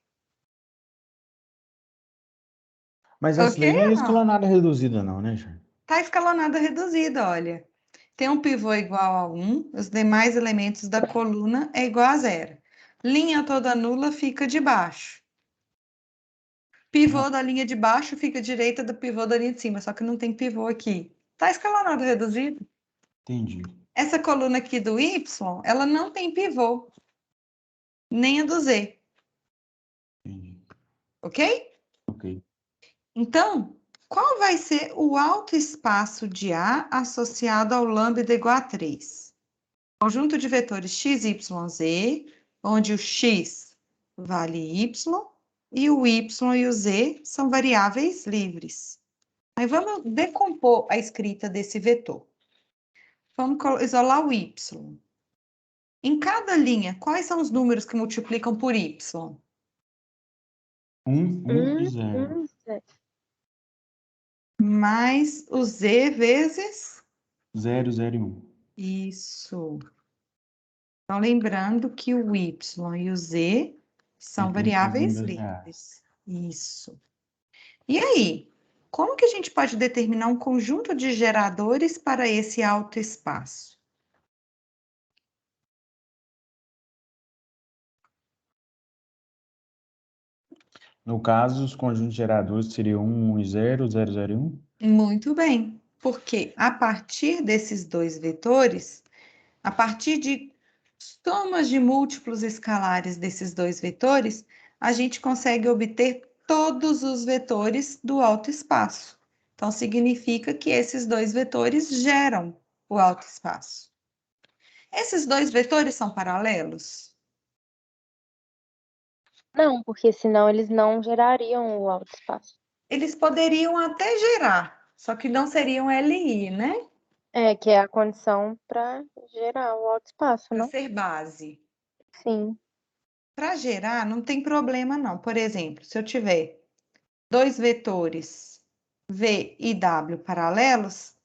Mas essa Ok? daí não é Ou não? escalonada reduzida não, né, Jane? Tá escalonada reduzida, olha. Tem um pivô igual a 1, os demais elementos da coluna é igual a zero. Linha toda nula fica de baixo. Pivô da linha de baixo fica à direita do pivô da linha de cima, só que não tem pivô aqui. Tá escalonado reduzido. Entendi. Essa coluna aqui do y, ela não tem pivô, nem a do z, Entendi. ok? Ok. Então, qual vai ser o autoespaço de A associado ao lambda igual a 3? Conjunto de vetores x, y, z, onde o x vale y e o y e o z são variáveis livres. Aí vamos decompor a escrita desse vetor. Vamos isolar o y. Em cada linha, quais são os números que multiplicam por y? 1 e 0. Zero. Mais o z vezes 0, 0 e 1. isso. Então, lembrando que o y e o z são variáveis Pertencem aos livres. Isso. E aí, como que a gente pode determinar um conjunto de geradores para esse autoespaço? No caso, os conjuntos geradores seriam 1 e 0, 0, 0 e 1. Muito bem, porque a partir desses dois vetores, a partir de somas de múltiplos escalares desses dois vetores, a gente consegue obter todos os vetores do autoespaço. Então, significa que esses dois vetores geram o autoespaço. Esses dois vetores são paralelos? Não, porque senão eles não gerariam o autoespaço. Eles poderiam até gerar, só que não seriam LI, né? É, que é a condição para gerar o autoespaço, Para não? ser base. Sim. Para gerar, não tem problema, não. Por exemplo, se eu tiver dois vetores V e W paralelos,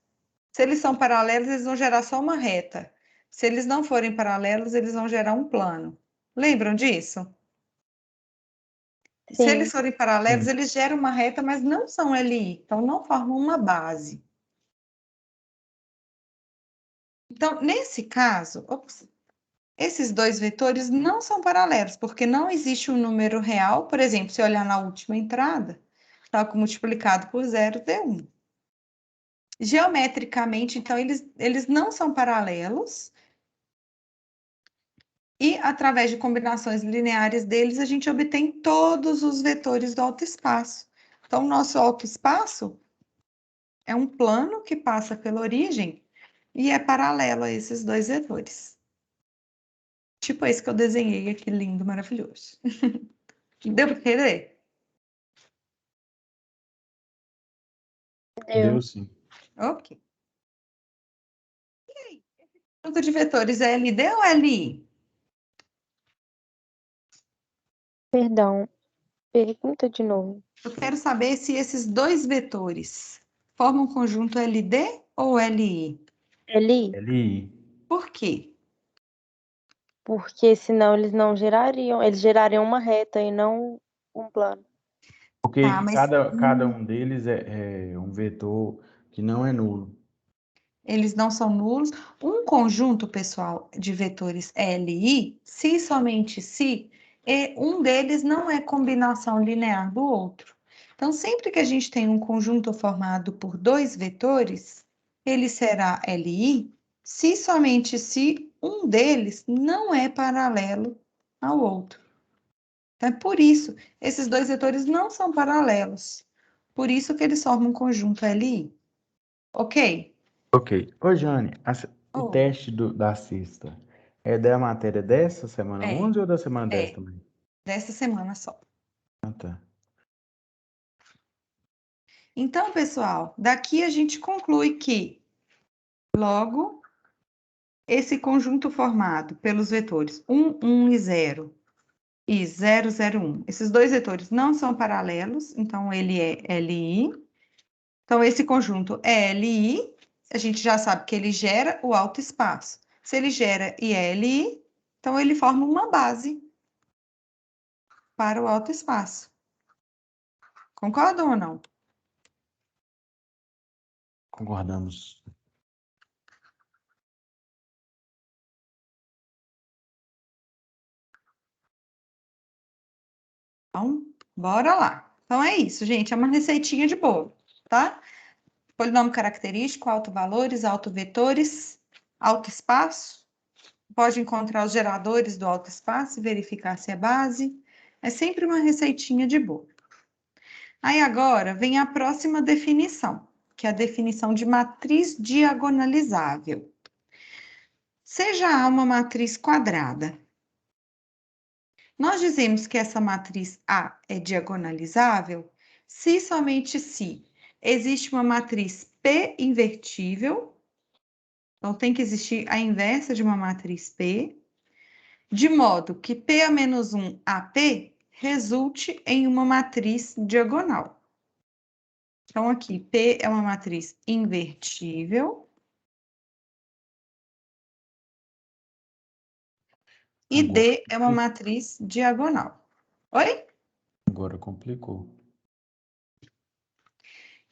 se eles são paralelos, eles vão gerar só uma reta. Se eles não forem paralelos, eles vão gerar um plano. Lembram disso? Se eles Sim. forem paralelos, Sim. eles geram uma reta, mas não são LI, então não formam uma base. Então, nesse caso, esses dois vetores não são paralelos, porque não existe um número real. Por exemplo, se olhar na última entrada, está multiplicado por 0, deu 1. Geometricamente, então, eles não são paralelos. E, através de combinações lineares deles, a gente obtém todos os vetores do autoespaço. Então, o nosso autoespaço é um plano que passa pela origem e é paralelo a esses dois vetores. Tipo esse que eu desenhei aqui, lindo, maravilhoso. Deu para entender? Deu sim. Ok. E aí? Esse conjunto de vetores é LD ou LI? Perdão. Pergunta de novo. Eu quero saber se esses dois vetores formam um conjunto LD ou LI. Eli? LI. Por quê? Porque senão eles não gerariam. Eles gerariam uma reta e não um plano. Porque Tá, mas cada um deles é um vetor que não é nulo. eles não são nulos. Um conjunto, pessoal, de vetores LI, se e somente se, um deles não é combinação linear do outro. Então, sempre que a gente tem um conjunto formado por dois vetores, ele será LI, se e somente se um deles não é paralelo ao outro. Então, é por isso, esses dois vetores não são paralelos. Por isso que eles formam um conjunto LI. Ok? Ok. Ô, Jane, o Oh, teste da sexta é da matéria dessa semana é, 11 ou da semana 10 é. também? Dessa semana só. Ah, tá. Então, pessoal, daqui a gente conclui que, logo, esse conjunto formado pelos vetores 1, 1 e 0 e 0, 0, 1, esses dois vetores não são paralelos, então ele é LI. Então, esse conjunto é LI, a gente já sabe que ele gera o autoespaço. Se ele gera e é LI, então ele forma uma base para o autoespaço. Concordam ou não? Concordamos. Então, bora lá. Então, é isso, gente. É uma receitinha de bolo, tá? Polinômio característico, autovalores, autovetores, autoespaço. Pode encontrar os geradores do autoespaço e verificar se é base. É sempre uma receitinha de bolo. Aí, agora, vem a próxima definição, que é a definição de matriz diagonalizável. Seja A uma matriz quadrada, nós dizemos que essa matriz A é diagonalizável se somente se existe uma matriz P invertível, então tem que existir a inversa de uma matriz P, de modo que P a menos 1 AP resulte em uma matriz diagonal. Então, aqui, P é uma matriz invertível e Agora, D é uma matriz diagonal. Oi? agora complicou.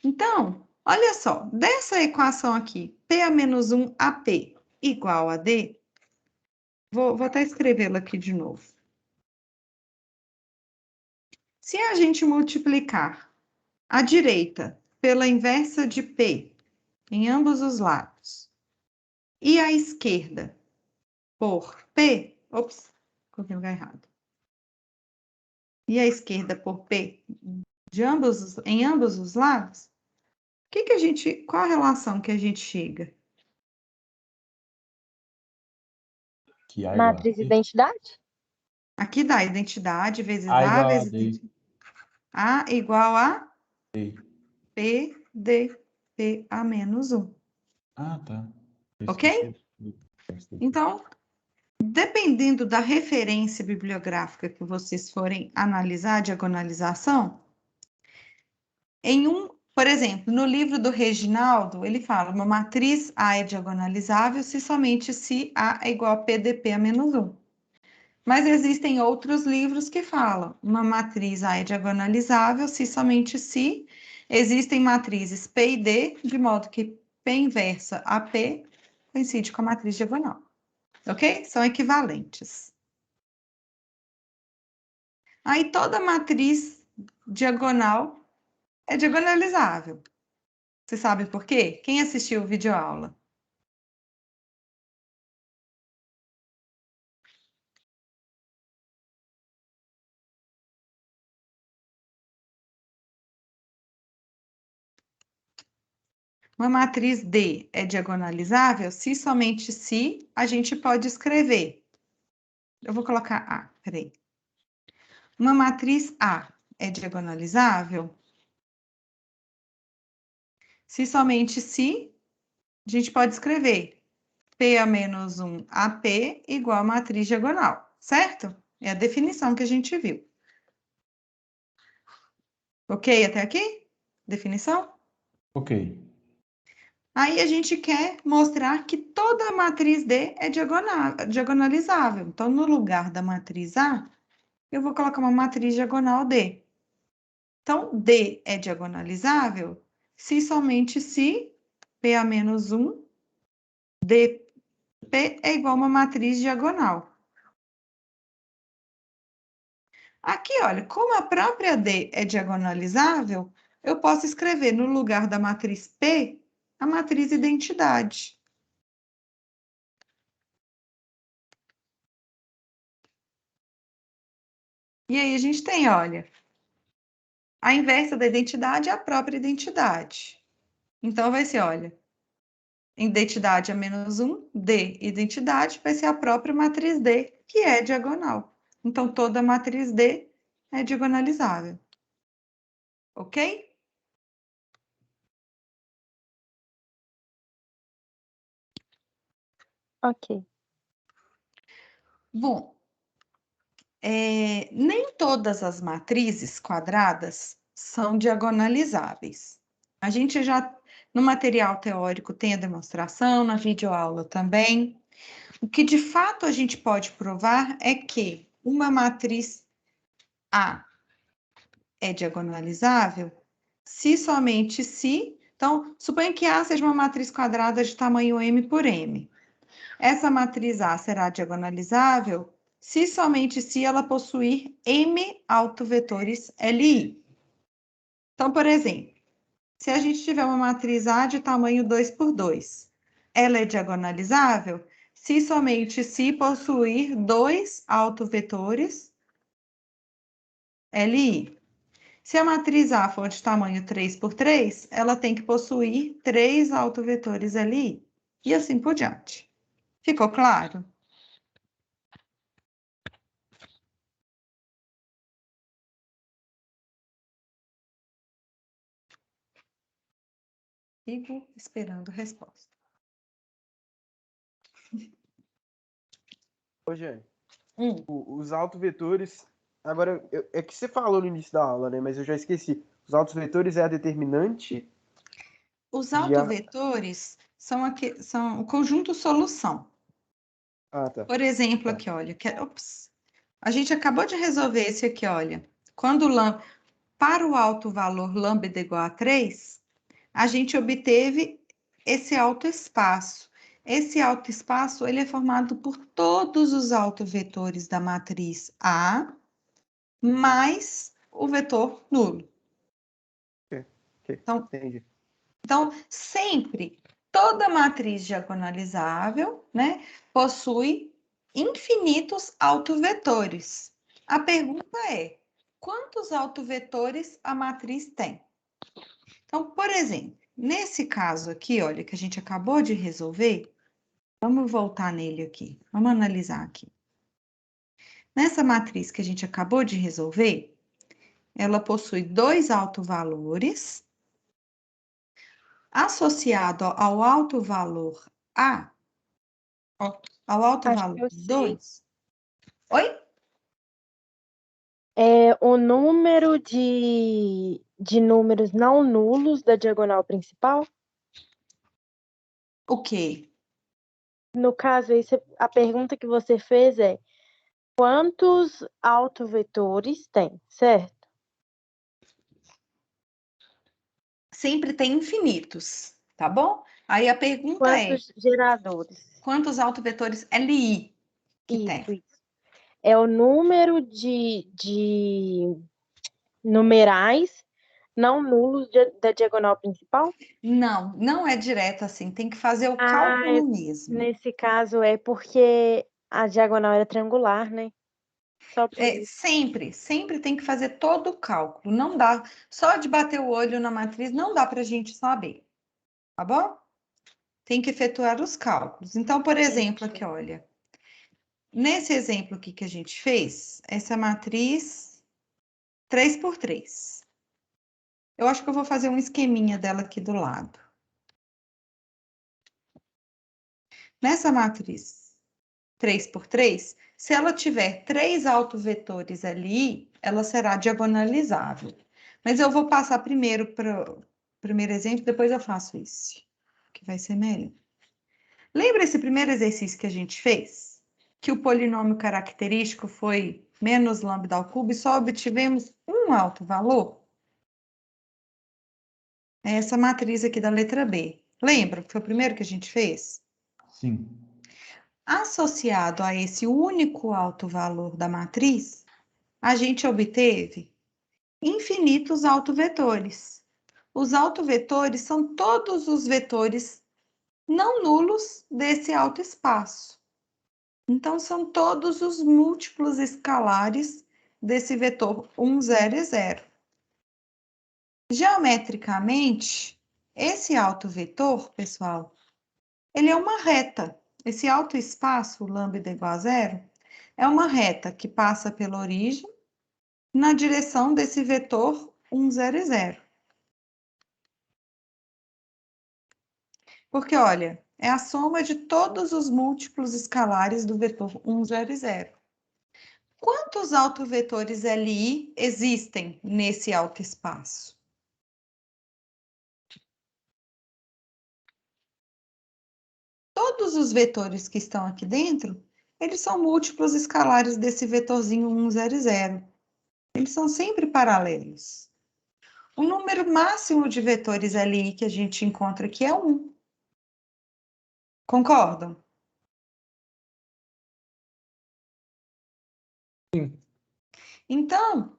Então, olha só, dessa equação aqui, P a menos 1 AP igual a D, vou até escrevê-la aqui de novo. Se a gente multiplicar a direita pela inversa de P em ambos os lados e a esquerda por P, ops, coloquei no lugar errado. E a esquerda por P em ambos os lados, Qual a relação que a gente chega? Que A igual a Matriz D. identidade? Aqui dá identidade vezes A A igual a vezes D. A igual a D. P, D, P, A menos 1. Ah, tá. Eu Ok? esqueci. Então, dependendo da referência bibliográfica que vocês forem analisar, diagonalização, por exemplo, no livro do Reginaldo, ele fala, uma matriz A é diagonalizável se somente se A é igual a PDP a menos 1. Mas existem outros livros que falam, uma matriz A é diagonalizável se somente se existem matrizes P e D, de modo que P inversa a P coincide com a matriz diagonal. Ok? São equivalentes. Aí toda matriz diagonal é diagonalizável. Você sabe por quê? Quem assistiu o videoaula? Uma matriz D é diagonalizável se somente se a gente pode escrever. Eu vou colocar A, peraí. Uma matriz A é diagonalizável se somente se a gente pode escrever P a menos 1 AP igual a matriz diagonal, certo? É a definição que a gente viu. Ok até aqui? Definição? Ok. Aí a gente quer mostrar que toda matriz D é diagonalizável. Então, no lugar da matriz A, eu vou colocar uma matriz diagonal D. Então, D é diagonalizável se somente se P a menos 1, DP é igual a uma matriz diagonal. Aqui, olha, como a própria D é diagonalizável, eu posso escrever no lugar da matriz P, a matriz identidade. E aí a gente tem, olha, a inversa da identidade é a própria identidade. Então, vai ser, olha, identidade a menos 1, D, identidade, vai ser a própria matriz D, que é diagonal. Então, toda matriz D é diagonalizável. Ok? Ok. Bom, nem todas as matrizes quadradas são diagonalizáveis. A gente já, no material teórico, tem a demonstração, na videoaula também. O que de fato a gente pode provar é que uma matriz A é diagonalizável se somente se. Então, suponha que A seja uma matriz quadrada de tamanho M por M. Essa matriz A será diagonalizável se somente se ela possuir M autovetores LI. Então, por exemplo, se a gente tiver uma matriz A de tamanho 2 por 2, ela é diagonalizável se somente se possuir 2 autovetores LI. Se a matriz A for de tamanho 3 por 3, ela tem que possuir 3 autovetores LI. E assim por diante. Ficou claro? Fico esperando a resposta. Ô, Jane, Hum. os autovetores. Agora, é que você falou no início da aula, né? Mas eu já esqueci. Os autovetores é a determinante Os de A. autovetores são o conjunto solução. Ah, tá. Por exemplo, aqui, olha. Ops, a gente acabou de resolver esse aqui, olha. Quando para o alto valor lambda igual a 3, a gente obteve esse autoespaço. Esse autoespaço ele é formado por todos os autovetores da matriz A mais o vetor nulo. Ok, entendi. Então, sempre, toda matriz diagonalizável, né, possui infinitos autovetores. A pergunta é, quantos autovetores a matriz tem? Então, por exemplo, nesse caso aqui, olha, que a gente acabou de resolver, vamos voltar nele aqui. Vamos analisar aqui. Nessa matriz que a gente acabou de resolver, ela possui 2 autovalores associado ao alto valor A, ao alto Acho que valor eu sei. 2. Oi? É o número de números não nulos da diagonal principal? O quê? No caso, a pergunta que você fez é quantos autovetores tem, certo? Sempre tem infinitos, tá bom? Aí a pergunta é, Quantos geradores? quantos autovetores LI que tem? Isso. É o número de numerais não nulos da diagonal principal? Não, não é direto assim, tem que fazer o Ah, cálculo mesmo. nesse caso é porque a diagonal era triangular, né? Só por isso. Sempre tem que fazer todo o cálculo. Não dá, só de bater o olho na matriz não dá para a gente saber, tá bom? Tem que efetuar os cálculos. Então, por exemplo, aqui, olha, nesse exemplo aqui que a gente fez, essa matriz 3 por 3. Eu acho que eu vou fazer um esqueminha dela aqui do lado. Nessa matriz 3 por 3, se ela tiver 3 autovetores ali, ela será diagonalizável. Mas eu vou passar primeiro para o primeiro exemplo, depois eu faço isso, que vai ser melhor. Lembra esse primeiro exercício que a gente fez? Que o polinômio característico foi menos lambda ao cubo e só obtivemos um alto valor? É essa matriz aqui da letra B. Lembra que foi o primeiro que a gente fez? Sim. Associado a esse único alto valor da matriz, a gente obteve infinitos autovetores. Os autovetores são todos os vetores não nulos desse autoespaço. Então, são todos os múltiplos escalares desse vetor 1, 0 e 0. Geometricamente, esse autovetor, pessoal, ele é uma reta. Esse autoespaço, lambda igual a 0, é uma reta que passa pela origem na direção desse vetor 1, 0 e 0. Porque, olha, é a soma de todos os múltiplos escalares do vetor 1, 0 e 0. Quantos autovetores LI existem nesse autoespaço? Todos os vetores que estão aqui dentro, eles são múltiplos escalares desse vetorzinho 1, 0 e 0. Eles são sempre paralelos. O número máximo de vetores LI que a gente encontra aqui é 1. Concordam? Sim. Então,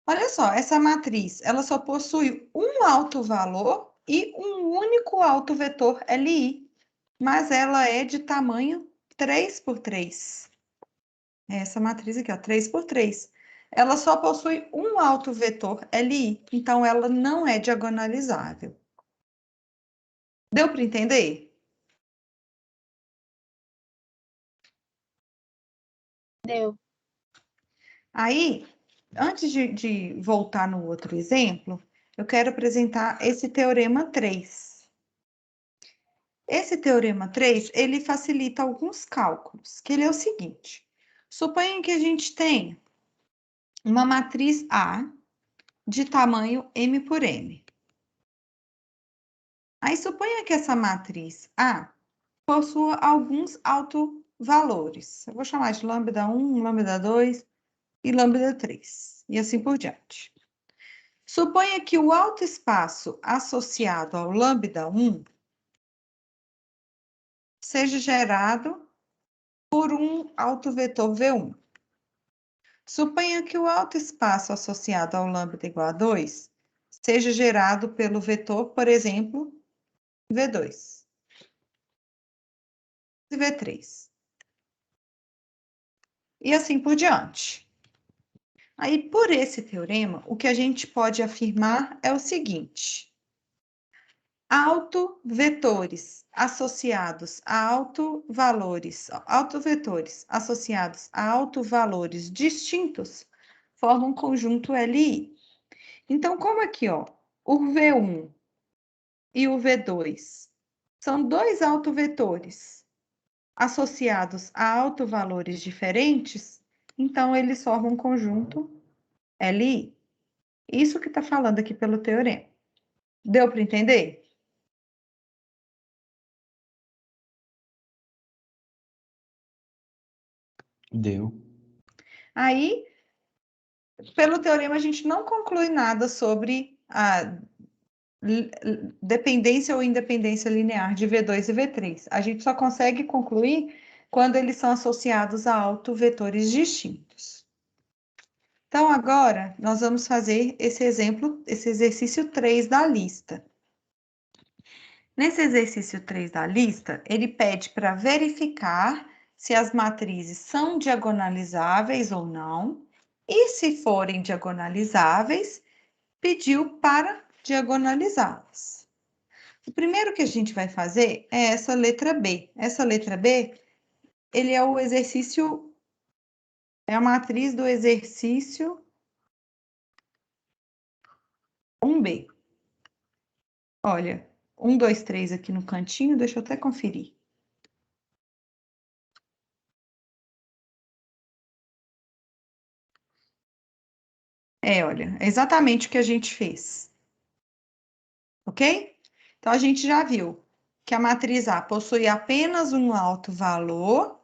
olha só, essa matriz, ela só possui um alto valor e um único alto vetor LI, mas ela é de tamanho 3 por 3. Essa matriz aqui, ó, 3 por 3. Ela só possui um alto vetor LI, então ela não é diagonalizável. Deu para entender? Deu. Aí, antes de voltar no outro exemplo, eu quero apresentar esse teorema 3. Esse teorema 3, ele facilita alguns cálculos, que ele é o seguinte. Suponha que a gente tenha uma matriz A de tamanho M por N. Aí, suponha que essa matriz A possua alguns autovalores. Eu vou chamar de lambda 1, lambda 2 e lambda 3, e assim por diante. Suponha que o autoespaço associado ao lambda 1 seja gerado por um autovetor V1. Suponha que o autoespaço associado ao lambda igual a 2 seja gerado pelo vetor, por exemplo, V2 e V3. E assim por diante. Aí, por esse teorema, o que a gente pode afirmar é o seguinte. autovetores associados a autovalores associados a autovalores distintos formam um conjunto LI. Então, como aqui, ó, o V1 e o V2 são dois autovetores associados a autovalores diferentes, então eles formam um conjunto LI. Isso que está falando aqui pelo teorema. Deu para entender? Deu. Aí, pelo teorema, a gente não conclui nada sobre a dependência ou independência linear de V2 e V3. A gente só consegue concluir quando eles são associados a autovetores distintos. Então, agora, nós vamos fazer esse exercício 3 da lista. Nesse exercício 3 da lista, ele pede para verificar se as matrizes são diagonalizáveis ou não, e se forem diagonalizáveis, pediu para diagonalizá-las. O primeiro que a gente vai fazer é essa letra B. Essa letra B, ele é o exercício, é a matriz do exercício 1B. Olha, 1, 2, 3 aqui no cantinho, deixa eu até conferir. Olha, é exatamente o que a gente fez. Ok? Então, a gente já viu que a matriz A possui apenas um autovalor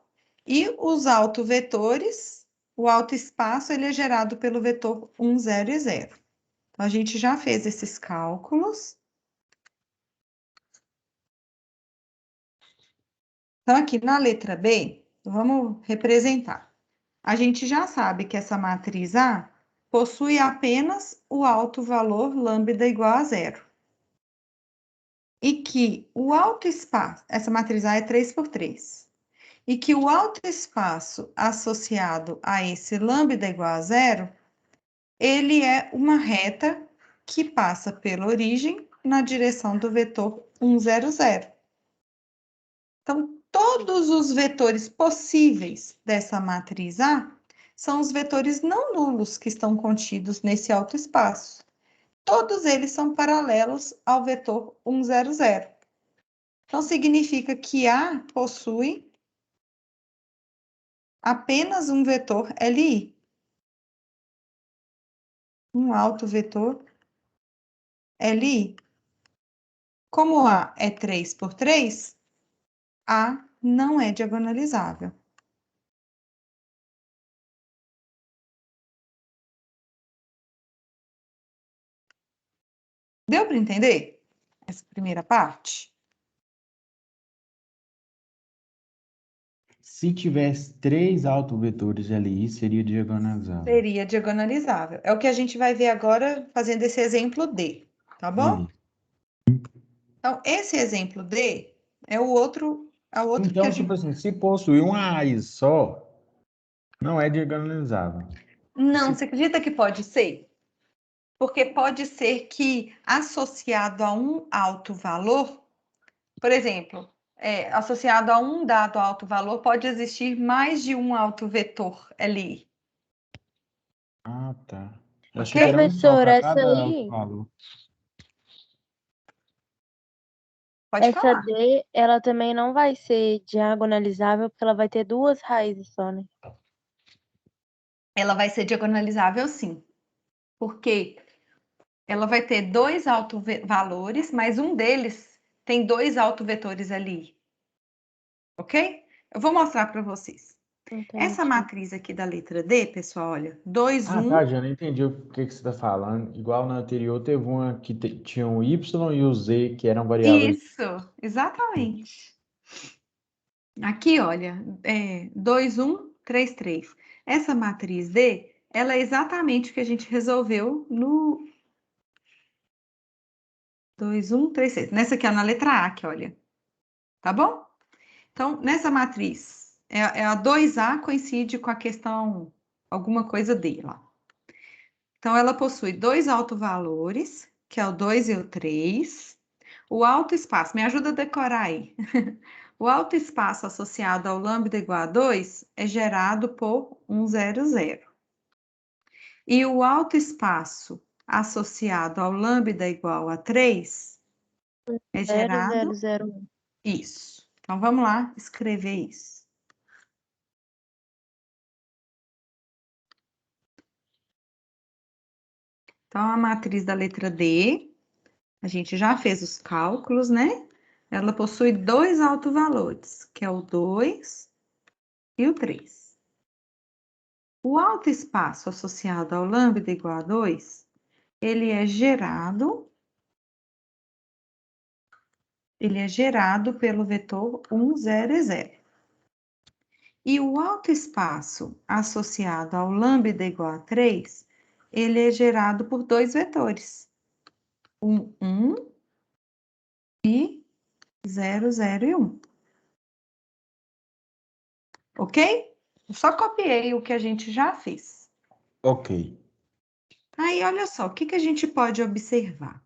e os autovetores, o autoespaço, ele é gerado pelo vetor 1, 0 e 0. Então, a gente já fez esses cálculos. Então, aqui na letra B, vamos representar. A gente já sabe que essa matriz A possui apenas o autovalor lambda igual a 0. E que o autoespaço, essa matriz A é 3 por 3, e que o autoespaço associado a esse lambda igual a 0, ele é uma reta que passa pela origem na direção do vetor 1, 0, 0. Então, todos os vetores possíveis dessa matriz A são os vetores não nulos que estão contidos nesse autoespaço. Todos eles são paralelos ao vetor 1, 0, 0. Então, significa que A possui apenas um vetor LI. Um autovetor LI. Como A é 3 por 3, A não é diagonalizável. Deu para entender essa primeira parte? Se tivesse 3 autovetores LI, seria diagonalizável. Seria diagonalizável. É o que a gente vai ver agora fazendo esse exemplo D, tá bom? Então, esse exemplo D é o outro que Então, a tipo gente... assim, se possuir uma raiz só, não é diagonalizável. Não, você acredita que pode ser? Porque pode ser que associado a um alto valor, por exemplo, associado a um dado alto valor, pode existir mais de um autovetor ali. Ah, tá. Ok? Eu achei que era um só Professor, para essa cada aí, valor. Pode essa falar. D, ela também não vai ser diagonalizável, porque ela vai ter duas raízes só, né? Ela vai ser diagonalizável, sim. Porque ela vai ter dois autovalores, mas um deles tem dois autovetores ali. Ok? Eu vou mostrar para vocês. Essa Entendi. matriz aqui da letra D, pessoal, olha, 2, Ah, 1. tá, já não entendi o que você está falando. Igual na anterior, teve uma que tinha o Y e o Z, que eram variáveis. Isso, exatamente. Aqui, olha, 2, 1, 3, 3. Essa matriz D, ela é exatamente o que a gente resolveu no 2, 1, 3, 6. Nessa aqui, ó, na letra A, aqui, olha. Tá bom? Então, nessa matriz, a 2A coincide com a questão, alguma coisa D lá. Então, ela possui dois autovalores, que é o 2 e o 3. O autoespaço, me ajuda a decorar aí. O autoespaço associado ao lambda igual a 2 é gerado por 1, 0, 0. E o autoespaço associado ao lambda igual a 3 é 0, gerado 0, 0, 1. isso. Então, vamos lá escrever isso. Então, a matriz da letra D, a gente já fez os cálculos, né? Ela possui dois autovalores, que é o 2 e o 3. O autoespaço associado ao lambda igual a 2, ele é gerado pelo vetor 1, 0 e 0. E o autoespaço associado ao lambda igual a 3, ele é gerado por dois vetores, 1 e 0, 0 e 1. Ok? Eu só copiei o que a gente já fez. Ok. Aí, olha só, o que a gente pode observar?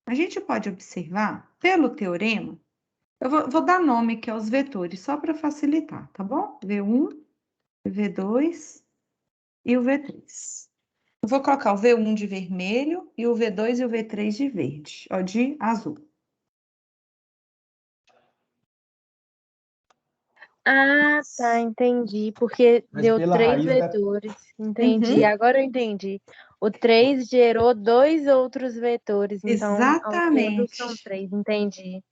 A gente pode observar, pelo teorema, eu vou dar nome aqui aos vetores, só para facilitar, tá bom? V1, V2 e o V3. Eu vou colocar o V1 de vermelho e o V2 e o V3 de verde, ó, de azul. Ah, tá, entendi. Porque Mas deu pela 3 raiz da... vetores. Entendi. Uhum. Agora eu entendi. O 3 gerou dois outros vetores. Então, ao todo, são Exatamente. 3. Entendi.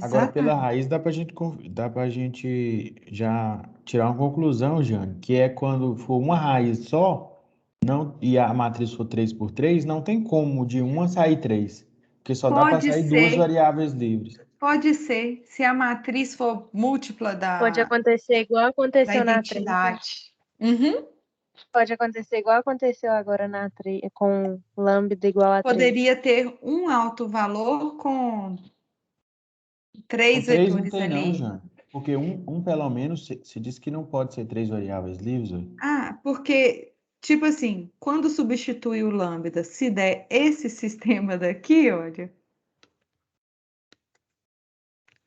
Agora, pela Exatamente. raiz, dá pra gente já tirar uma conclusão, Jane, que é quando for uma raiz só, não, e a matriz for 3 por 3, não tem como de uma sair 3, porque só dá para Pode sair duas ser, variáveis livres. pode ser, se a matriz for múltipla Pode da acontecer igual da aconteceu na 3, né? identidade. Uhum. Pode acontecer igual aconteceu agora na 3, com lambda igual a 3. Poderia ter um alto valor com Com três 3 não vetores tem não, ali. Jane, porque um pelo menos, se diz que não pode ser 3 variáveis livres, ué. Ah, porque, tipo assim, quando substitui o lambda, se der esse sistema daqui, olha,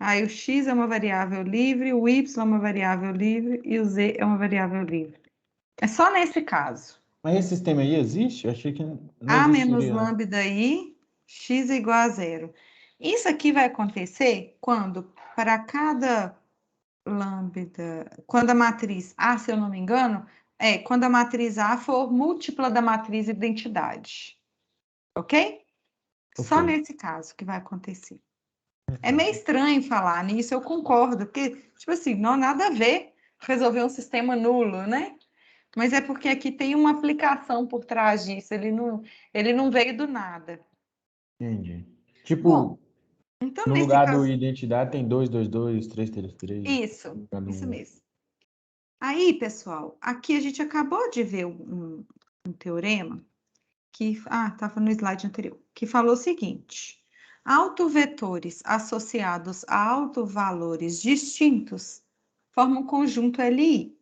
aí o x é uma variável livre, o y é uma variável livre e o z é uma variável livre. É só nesse caso. Mas esse sistema aí existe? Eu achei que não A menos existiria, não. lambda i, x é igual a zero. Isso aqui vai acontecer quando, para cada lambda, quando a matriz A, se eu não me engano, quando a matriz A for múltipla da matriz identidade. Ok? Ok. Só nesse caso que vai acontecer. É meio estranho falar nisso, eu concordo, porque, tipo assim, não há nada a ver resolver um sistema nulo, né? Mas é porque aqui tem uma aplicação por trás disso, ele não veio do nada. Entendi. Bom, Tipo, então no nesse lugar do caso, identidade tem 222, 333. isso, No lugar do isso 1. mesmo. Aí, pessoal, aqui a gente acabou de ver um teorema que, estava no slide anterior, que falou o seguinte: autovetores associados a autovalores distintos formam um conjunto LI.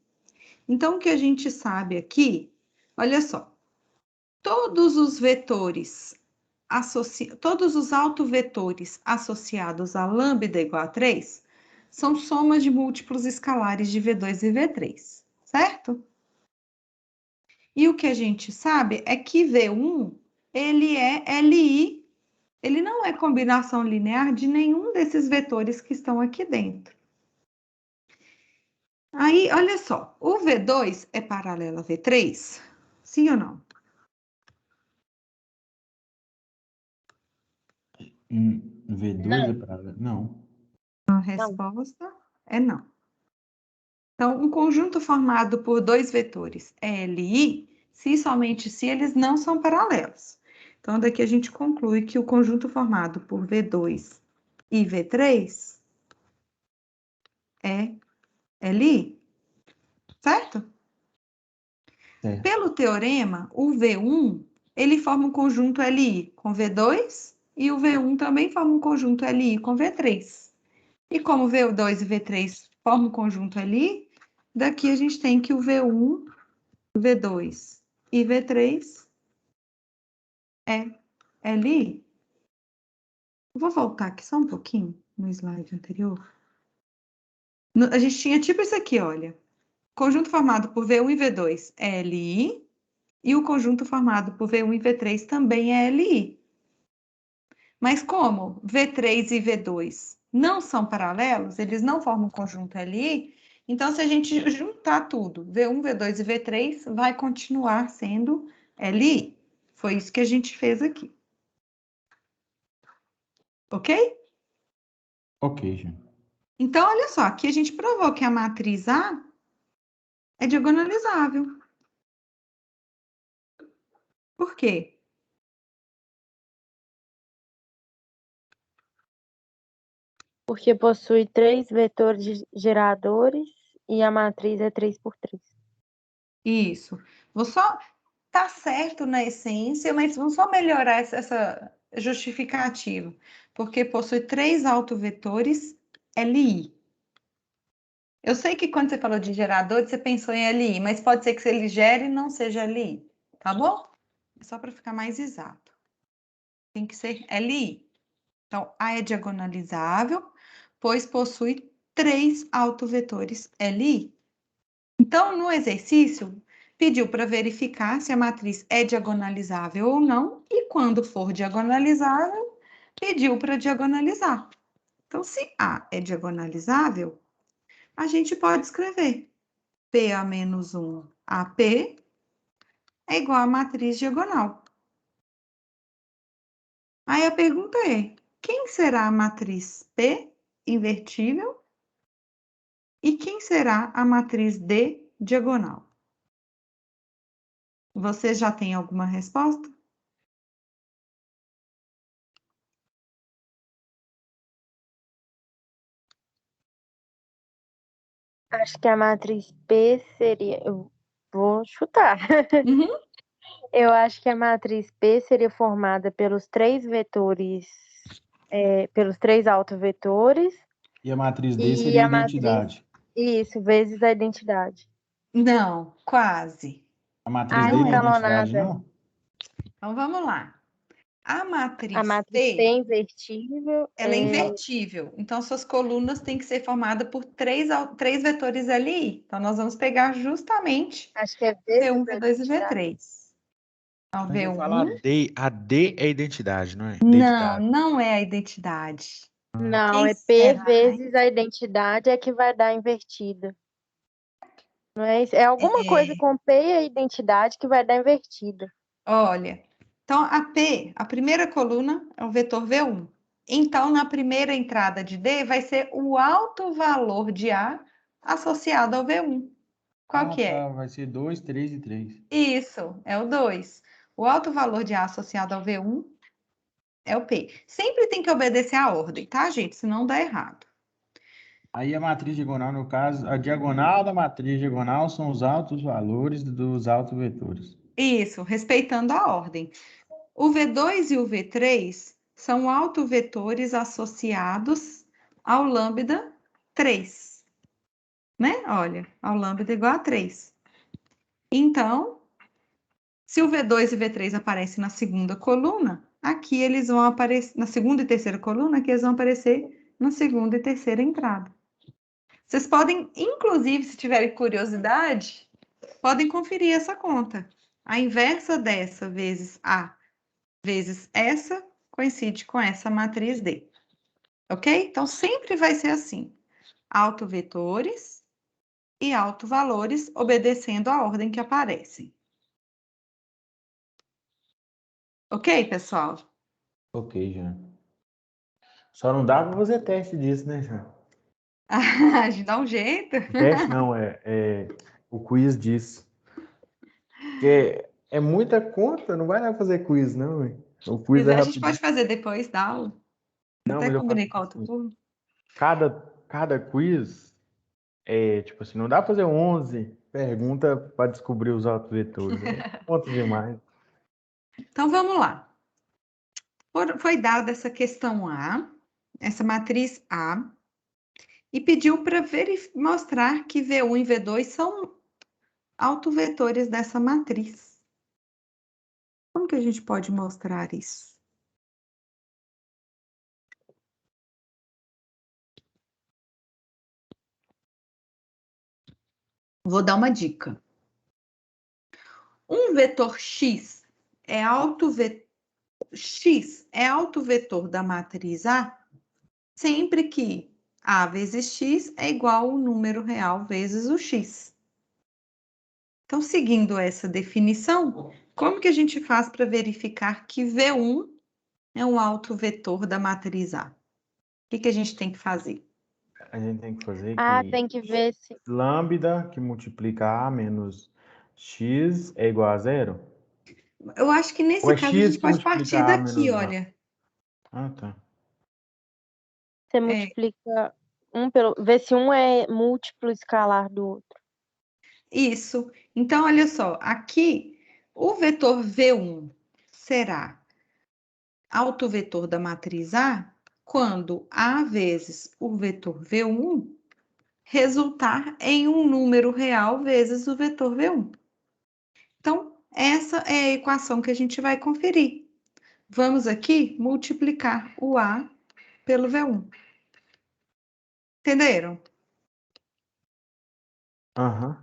Então, o que a gente sabe aqui, olha só, todos os vetores, todos os autovetores associados a lambda igual a 3 são somas de múltiplos escalares de V2 e V3, certo? E o que a gente sabe é que V1, ele é LI, ele não é combinação linear de nenhum desses vetores que estão aqui dentro. Aí, olha só, o V2 é paralelo a V3? Sim ou não? V2 é Não, para... Não. A não. resposta é não. Então, um conjunto formado por dois vetores LI, se e somente se eles não são paralelos. Então, daqui a gente conclui que o conjunto formado por V2 e V3 é LI, certo? É. Pelo teorema, o V1, ele forma um conjunto LI com V2 e o V1 também forma um conjunto LI com V3. E como V2 e V3 formam um conjunto LI, daqui a gente tem que o V1, V2 e V3 é LI. Vou voltar aqui só um pouquinho no slide anterior. A gente tinha tipo isso aqui, olha. Conjunto formado por V1 e V2 é LI, e o conjunto formado por V1 e V3 também é LI. Mas como V3 e V2 não são paralelos, eles não formam conjunto LI, então se a gente juntar tudo, V1, V2 e V3, vai continuar sendo LI. Foi isso que a gente fez aqui. Ok? Ok, Jane. Então, olha só, aqui a gente provou que a matriz A é diagonalizável. Por quê? Porque possui 3 vetores geradores e a matriz é 3 por 3. Isso. Vou só... Tá certo na essência, mas vamos só melhorar essa justificativa. Porque possui 3 autovetores LI. Eu sei que quando você falou de gerador, você pensou em LI, mas pode ser que ele gere e não seja LI. Tá bom? Só para ficar mais exato. Tem que ser LI. Então, A é diagonalizável, pois possui 3 autovetores LI. Então, no exercício, pediu para verificar se a matriz é diagonalizável ou não, e quando for diagonalizável, pediu para diagonalizar. Então, se A é diagonalizável, a gente pode escrever PA menos 1 AP é igual à matriz diagonal. Aí a pergunta é, quem será a matriz P invertível e quem será a matriz D diagonal? Você já tem alguma resposta? Acho que a matriz P seria. Eu vou chutar. Uhum. Eu acho que a matriz P seria formada pelos 3 vetores, pelos 3 autovetores E a matriz D e seria a a matriz. identidade. Isso, vezes a identidade. Não, quase. A matriz Ah, D não é Não é. identidade, escalonada. não? Então vamos lá. A A matriz matriz P P, invertível ela é invertível. Então suas colunas têm que ser formadas por 3 vetores LI. Então nós vamos pegar justamente acho que é vezes V1, a V2 e identidade. V3. Então Mas eu falo V1, a D é identidade, não é? não, Identidade. não é a identidade. Não, Quem é P será? vezes a identidade é que vai dar invertida. Não é isso? É alguma coisa com P e a identidade que vai dar invertida. Olha, então a P, a primeira coluna é o vetor V1. Então, na primeira entrada de D, vai ser o alto valor de A associado ao V1. Qual que é? Tá. Vai ser 2, 3 e 3. Isso, é o 2. O alto valor de A associado ao V1 é o P. Sempre tem que obedecer à ordem, tá, gente? Senão dá errado. Aí a matriz diagonal, no caso, a diagonal da matriz diagonal são os altos valores dos autovetores. Isso, respeitando a ordem. O V2 e o V3 são autovetores associados ao lambda 3, né? Olha, ao lambda igual a 3. Então, se o V2 e o V3 aparecem na segunda coluna, aqui eles vão aparecer, na segunda e terceira coluna, aqui eles vão aparecer na segunda e terceira entrada. Vocês podem, inclusive, se tiverem curiosidade, podem conferir essa conta. A inversa dessa vezes A vezes essa coincide com essa matriz D. Ok? Então, sempre vai ser assim. Autovetores e autovalores obedecendo a ordem que aparecem. Ok, pessoal? Ok, já. Só não dá para fazer teste disso, né, já? A gente dá um jeito. Teste não, é o quiz disso. Porque é muita conta, não vai dar pra fazer quiz, não, hein? O quiz Pois é é, a gente rapidinho. pode fazer depois da aula. Não, Até mas eu combinei falo com a outra assim, turma. cada quiz tipo assim, não dá pra fazer 11 perguntas para descobrir os autovetores. É conta demais. Então, vamos lá. Foi dada essa questão A, essa matriz A, e pediu para mostrar que V1 e V2 são autovetores dessa matriz. Como que a gente pode mostrar isso? Vou dar uma dica. Um vetor x é autovetor da matriz A sempre que A vezes x é igual ao número real vezes o x. Então, seguindo essa definição, como que a gente faz para verificar que V1 é um autovetor da matriz A? O que a gente tem que fazer? A gente tem que fazer Tem que ver se. lambda que multiplica A menos X é igual a zero? Eu acho que Ou nesse é caso a X gente que pode partir multiplica A daqui, menos A? olha. Ah, tá. Você multiplica vê se um é múltiplo escalar do outro. Isso. Então, olha só, aqui o vetor V1 será autovetor da matriz A quando A vezes o vetor V1 resultar em um número real vezes o vetor V1. Então, essa é a equação que a gente vai conferir. Vamos aqui multiplicar o A pelo V1. Entenderam? Aham.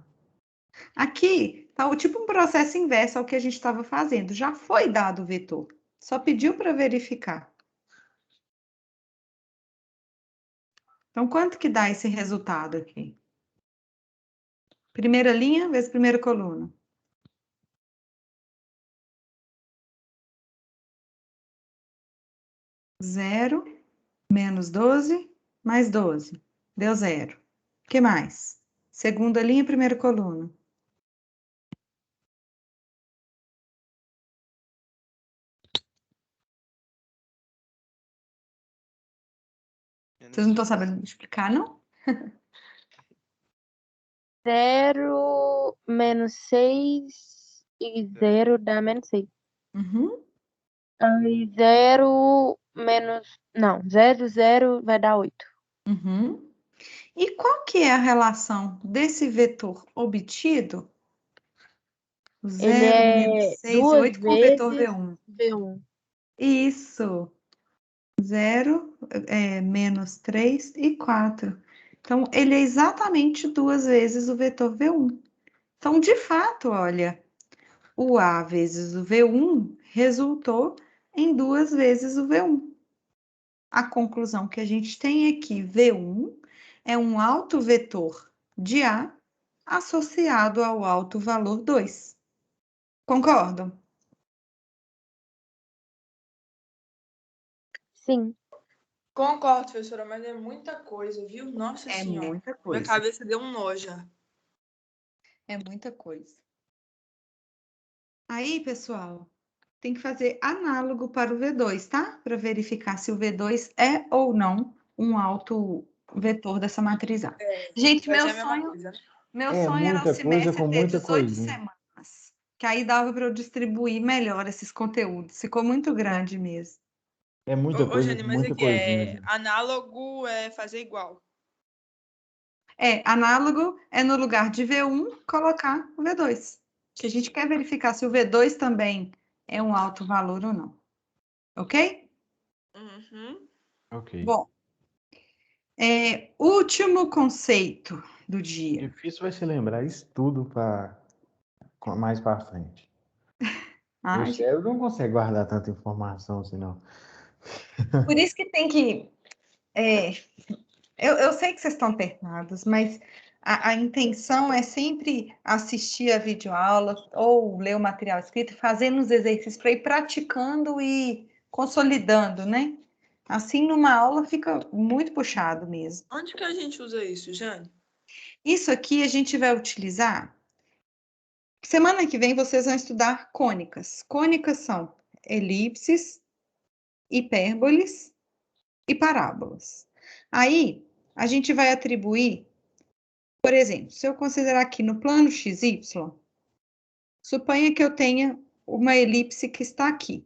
Aqui tá tipo um processo inverso ao que a gente estava fazendo. Já foi dado o vetor. Só pediu para verificar. Então, quanto que dá esse resultado aqui? Primeira linha vezes primeira coluna. 0 menos 12 mais 12. Deu 0. O que mais? Segunda linha, primeira coluna. Vocês não estão sabendo explicar, não? 0 menos 6 e 0 dá menos 6. Uhum. Aí 0 menos. Não, 0 vai dar 8. Uhum. E qual que é a relação desse vetor obtido? Ele 0 menos é 6 e 2 8 com o vetor vezes V1. V1. Isso. 0 menos 3 e 4. Então, ele é exatamente 2 vezes o vetor V1. Então, de fato, olha, o A vezes o V1 resultou em 2 vezes o V1. A conclusão que a gente tem é que V1 é um autovetor de A associado ao alto valor 2. Concordam? Sim. Concordo, professora, mas é muita coisa, viu? Nossa É senhora. muita Minha coisa. cabeça deu um nó já. É muita coisa. Aí, pessoal, tem que fazer análogo para o V2, tá? Para verificar se o V2 é ou não um autovetor dessa matriz A. Gente, Vai meu ser a mesma sonho, coisa, né? meu É sonho era o muita coisa semestre com ter muita 18 coisinha. semanas, que aí dava para eu distribuir melhor esses conteúdos. Ficou muito grande mesmo. É muita Ô, coisa Jane, com mas muita aqui coisinha, é gente. análogo é fazer igual. Análogo é no lugar de V1 colocar o V2. Que a gente quer verificar se o V2 também é um alto valor ou não. Ok? Uhum. Ok. Bom, último conceito do dia. Difícil vai se lembrar isso tudo mais para frente. O Tá? cérebro não consegue guardar tanta informação assim, não. Por isso que tem que. Eu sei que vocês estão apertados, mas a intenção é sempre assistir a videoaula ou ler o material escrito, fazendo os exercícios para ir praticando e consolidando, né? Assim, numa aula fica muito puxado mesmo. Onde que a gente usa isso, Jane? Isso aqui a gente vai utilizar. Semana que vem vocês vão estudar cônicas. Cônicas são elipses, hipérboles e parábolas. Aí, a gente vai atribuir, por exemplo, se eu considerar aqui no plano XY, suponha que eu tenha uma elipse que está aqui.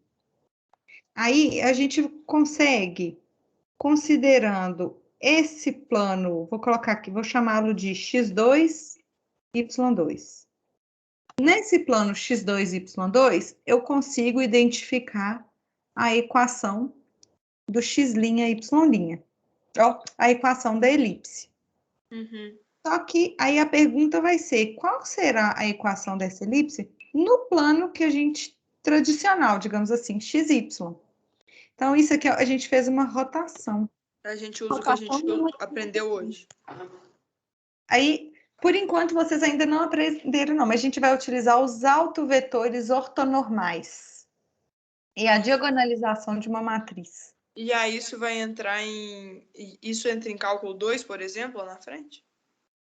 Aí, a gente consegue, considerando esse plano, vou colocar aqui, vou chamá-lo de X2, Y2. Nesse plano X2, Y2, eu consigo identificar a equação do x', y'. Ó, a equação da elipse. Uhum. Só que aí a pergunta vai ser, qual será a equação dessa elipse no plano que a gente, tradicional, digamos assim, XY. Então, isso aqui a gente fez uma rotação. A gente usa o que a gente aprendeu hoje. Aí, por enquanto, vocês ainda não aprenderam, não, mas a gente vai utilizar os autovetores ortonormais e a diagonalização de uma matriz. E aí isso vai entrar em... Isso entra em cálculo 2, por exemplo, lá na frente?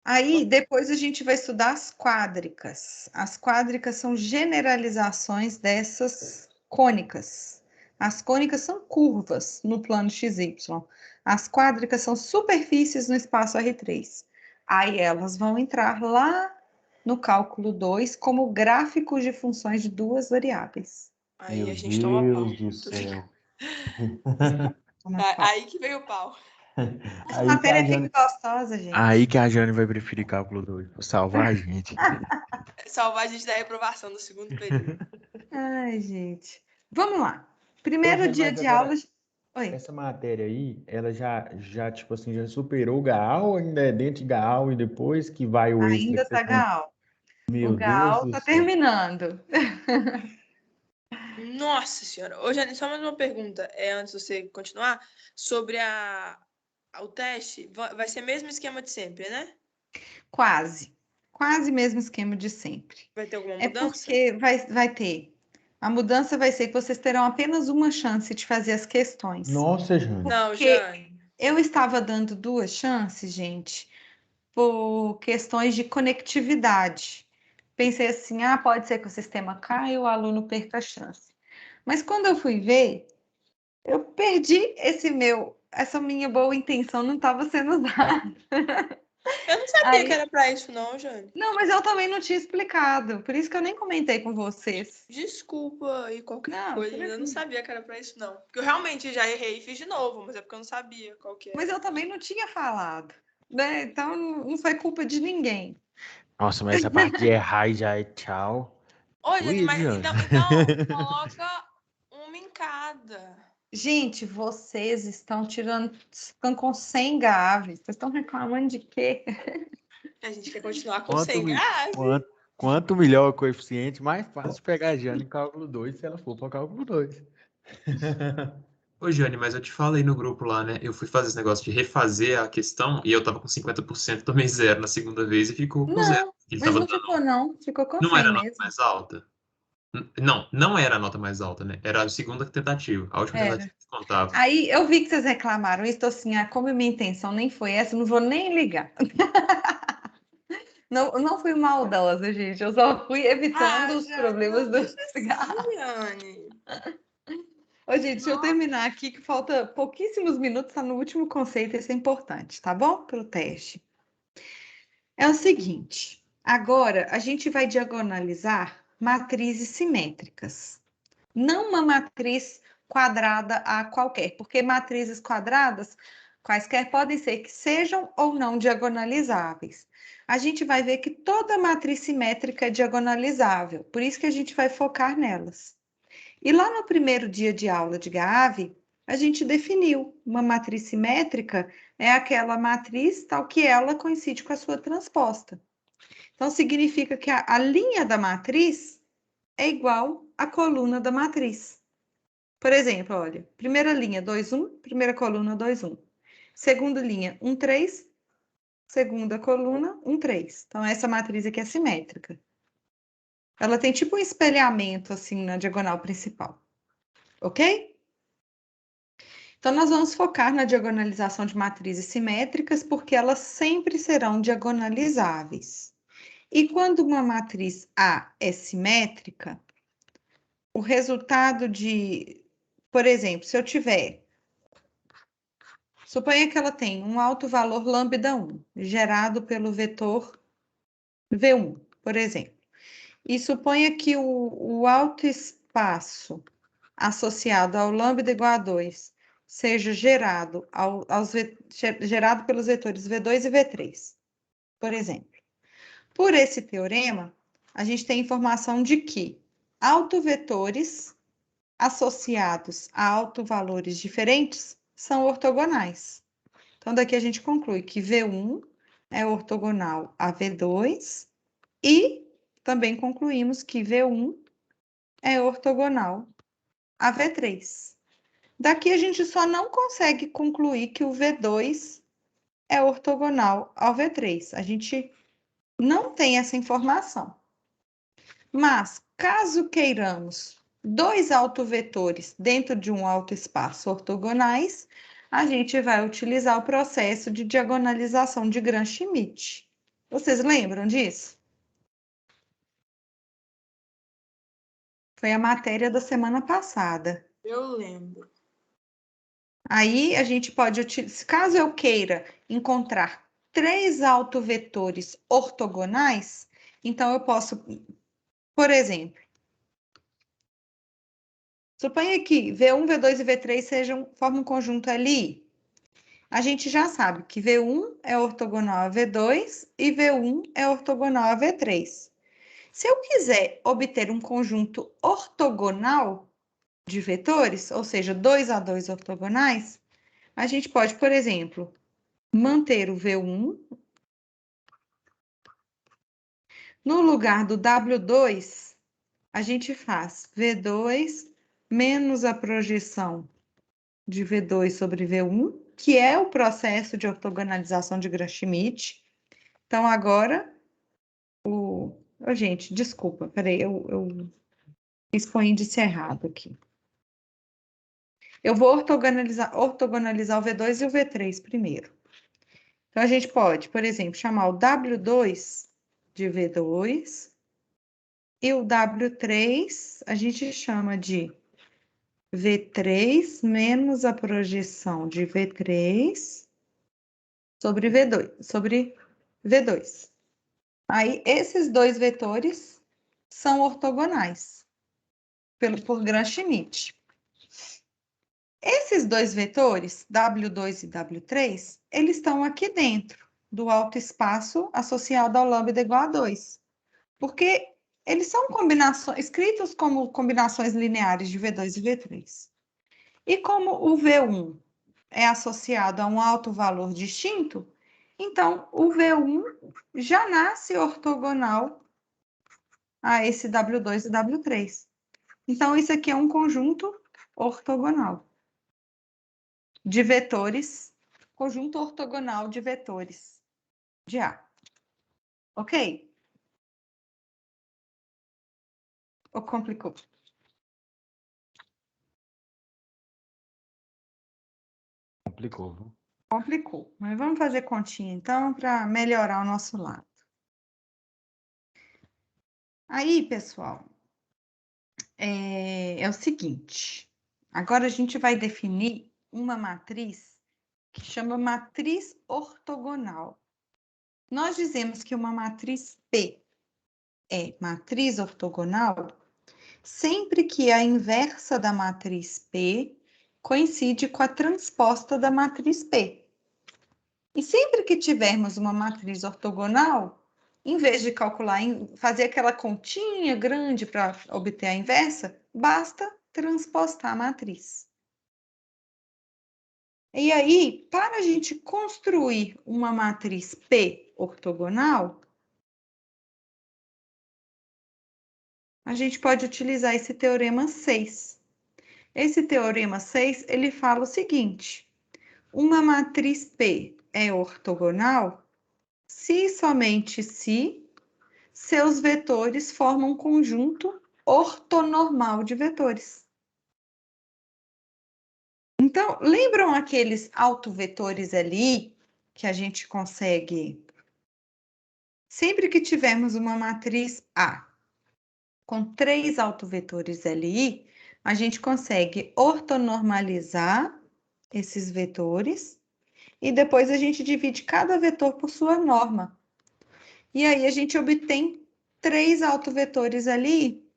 Aí, depois a gente vai estudar as quádricas. As quádricas são generalizações dessas cônicas. As cônicas são curvas no plano XY. As quádricas são superfícies no espaço R3. Aí elas vão entrar lá no cálculo 2 como gráficos de funções de duas variáveis. Aí Meu a gente toma pau. Deus do céu. Aí que veio o pau. Essa Aí que matéria a é Jane, gostosa, gente. Aí que a Jane vai preferir cálculo 2, pra salvar a gente. Salvar a gente da reprovação do segundo período. Ai, gente. Vamos lá. Primeiro Jane, dia mas de agora- aula. Oi. essa matéria aí, ela já, tipo assim, já superou o GAAL, ainda é dentro de GAAL e depois que vai o extra Ainda que você tá tem? Gaal. Meu O Gaal Deus tá do céu. terminando. Nossa senhora. Ô, Jane, só mais uma pergunta, antes de você continuar, sobre o teste. Vai ser o mesmo esquema de sempre, né? Quase. Quase mesmo esquema de sempre. Vai ter alguma É mudança? porque vai ter. A mudança vai ser que vocês terão apenas uma chance de fazer as questões. Nossa, Jane. Não, Porque Jane. eu estava dando 2 chances, gente, por questões de conectividade. Pensei assim, pode ser que o sistema caia e o aluno perca a chance. Mas quando eu fui ver, eu perdi essa minha boa intenção não estava sendo usada. Eu não sabia que era pra isso, não, Jane. Não, mas eu também não tinha explicado, por isso que eu nem comentei com vocês. Desculpa aí qualquer Não, coisa. por Eu não aqui. sabia que era pra isso, não. Porque eu realmente já errei e fiz de novo, mas é porque eu não sabia qual que era. Mas eu também não tinha falado, né? Então não foi culpa de ninguém. Nossa, mas essa parte de errar e já é tchau. Ô, Jane, Ui, mas Jane. então coloca uma em cada. Gente, vocês estão ficando com 100 gaves. Vocês estão reclamando de quê? A gente quer continuar com Quanto, 100 mi- gás. quanto melhor o coeficiente, mais fácil pegar a Jane em cálculo 2 se ela for para cálculo 2. Ô, Jane, mas eu te falei no grupo lá, né? Eu fui fazer esse negócio de refazer a questão e eu tava com 50%, tomei zero na segunda vez e ficou com zero. Não, Ele mas tava não dando. ficou, não. Ficou com Não era 100 a nota mesmo. mais alta. Não, não era a nota mais alta, né? Era a segunda tentativa. A última Era. tentativa que contava. Aí eu vi que vocês reclamaram isso, assim, como minha intenção nem foi essa, eu não vou nem ligar. Não fui maldosa, gente. Eu só fui evitando os Jane, problemas não do deixa cigarro. assim, Jane. Ô, gente, deixa eu terminar aqui, que falta pouquíssimos minutos, tá no último conceito, esse é importante, tá bom? Para o teste. É o seguinte, agora a gente vai diagonalizar matrizes simétricas. Não uma matriz quadrada a qualquer, porque matrizes quadradas, quaisquer podem ser que sejam ou não diagonalizáveis. A gente vai ver que toda matriz simétrica é diagonalizável, por isso que a gente vai focar nelas. E lá no primeiro dia de aula de GAV, a gente definiu uma matriz simétrica, é aquela matriz tal que ela coincide com a sua transposta. Então, significa que a linha da matriz é igual à coluna da matriz. Por exemplo, olha, primeira linha 2, 1, primeira coluna 2, 1. Segunda linha 1, 3, segunda coluna 1, 3. Então, essa matriz aqui é simétrica. Ela tem tipo um espelhamento assim na diagonal principal. Ok? Então, nós vamos focar na diagonalização de matrizes simétricas, porque elas sempre serão diagonalizáveis. E quando uma matriz A é simétrica, o resultado de, por exemplo, se eu tiver, suponha que ela tem um alto valor lambda 1, gerado pelo vetor V1, por exemplo. E suponha que o alto espaço associado ao lambda igual a 2 seja gerado, gerado pelos vetores V2 e V3, por exemplo. Por esse teorema, a gente tem informação de que autovetores associados a autovalores diferentes são ortogonais. Então, daqui a gente conclui que V1 é ortogonal a V2 e também concluímos que V1 é ortogonal a V3. Daqui a gente só não consegue concluir que o V2 é ortogonal ao V3. A gente não tem essa informação. Mas, caso queiramos dois autovetores dentro de um autoespaço ortogonais, a gente vai utilizar o processo de diagonalização de Gram-Schmidt. Vocês lembram disso? Foi a matéria da semana passada. Eu lembro. Aí a gente pode utilizar, caso eu queira encontrar três autovetores ortogonais, então eu posso, por exemplo, suponha que V1, V2 e V3 formam um conjunto LI. A gente já sabe que V1 é ortogonal a V2 e V1 é ortogonal a V3. Se eu quiser obter um conjunto ortogonal de vetores, ou seja, 2 a 2 ortogonais, a gente pode, por exemplo, manter o V1 no lugar do W2, a gente faz V2 menos a projeção de V2 sobre V1, que é o processo de ortogonalização de Gram-Schmidt. Então, agora, gente, desculpa, peraí, eu expõe índice errado aqui. Eu vou ortogonalizar o V2 e o V3 primeiro. Então, a gente pode, por exemplo, chamar o W2 de V2 e o W3 a gente chama de V3 menos a projeção de V3 sobre V2. Aí, esses dois vetores são ortogonais por Gram-Schmidt. Esses dois vetores, W2 e W3, eles estão aqui dentro do autoespaço associado ao lambda igual a 2. Porque eles são escritos como combinações lineares de V2 e V3. E como o V1 é associado a um alto valor distinto, então o V1 já nasce ortogonal a esse W2 e W3. Então, isso aqui é um conjunto ortogonal de vetores, conjunto ortogonal de vetores de A. Ok? Ou complicou? Complicou, viu? Complicou. Mas vamos fazer continha, então, para melhorar o nosso lado. Aí, pessoal, é o seguinte. Agora a gente vai definir uma matriz que chama matriz ortogonal. Nós dizemos que uma matriz P é matriz ortogonal sempre que a inversa da matriz P coincide com a transposta da matriz P. E sempre que tivermos uma matriz ortogonal, em vez de fazer aquela continha grande para obter a inversa, basta transpostar a matriz. E aí, para a gente construir uma matriz P ortogonal, a gente pode utilizar esse teorema 6. Esse teorema 6, ele fala o seguinte: uma matriz P é ortogonal se e somente se seus vetores formam um conjunto ortonormal de vetores. Então, lembram aqueles autovetores ali que a gente consegue? Sempre que tivermos uma matriz A com 3 autovetores LI, a gente consegue ortonormalizar esses vetores e depois a gente divide cada vetor por sua norma. E aí a gente obtém 3 autovetores ali.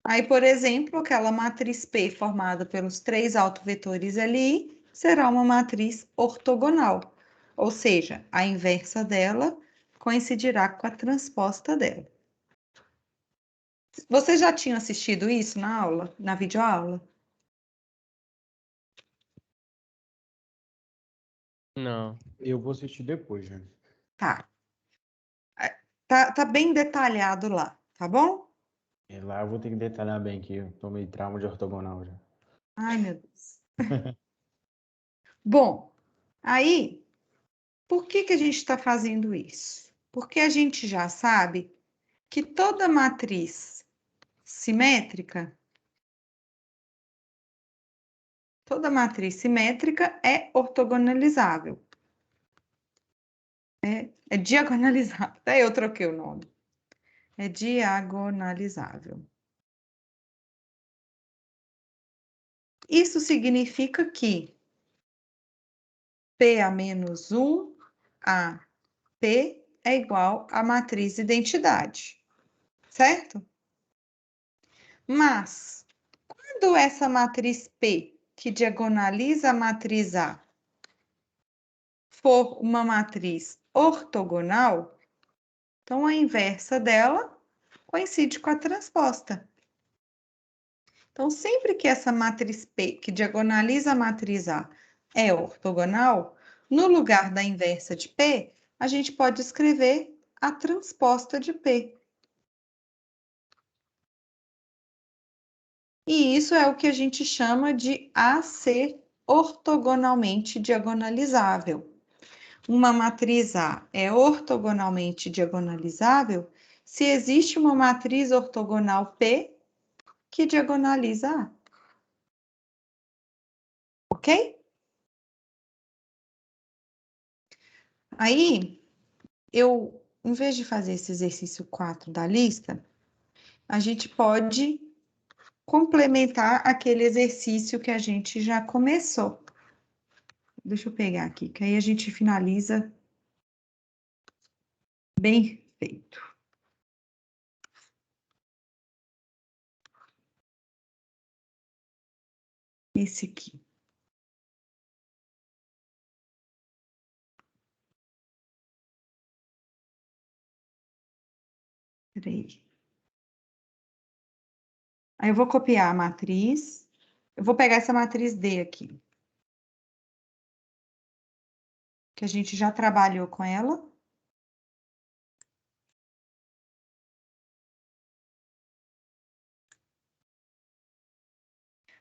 Aí, por exemplo, aquela matriz P formada pelos 3 autovetores ali será uma matriz ortogonal, ou seja, a inversa dela coincidirá com a transposta dela. Vocês já tinham assistido isso na aula, na videoaula? Não. Eu vou assistir depois, gente. Tá. Tá bem detalhado lá, tá bom? E lá eu vou ter que detalhar bem que eu tomei trauma de ortogonal já. Ai, meu Deus. Bom, aí, por que que a gente está fazendo isso? Porque a gente já sabe que toda matriz simétrica é ortogonalizável. É diagonalizável. Até eu troquei o nome. É diagonalizável. Isso significa que P a menos 1 a P é igual à matriz identidade, certo? Mas, quando essa matriz P, que diagonaliza a matriz A, for uma matriz ortogonal, então a inversa dela coincide com a transposta. Então, sempre que essa matriz P, que diagonaliza a matriz A, é ortogonal, no lugar da inversa de P, a gente pode escrever a transposta de P. E isso é o que a gente chama de A ser ortogonalmente diagonalizável. Uma matriz A é ortogonalmente diagonalizável se existe uma matriz ortogonal P que diagonaliza A. Ok? Aí, em vez de fazer esse exercício 4 da lista, a gente pode complementar aquele exercício que a gente já começou. Deixa eu pegar aqui, que aí a gente finaliza bem feito. Esse aqui. Peraí. Aí eu vou copiar a matriz. Eu vou pegar essa matriz D aqui. Que a gente já trabalhou com ela.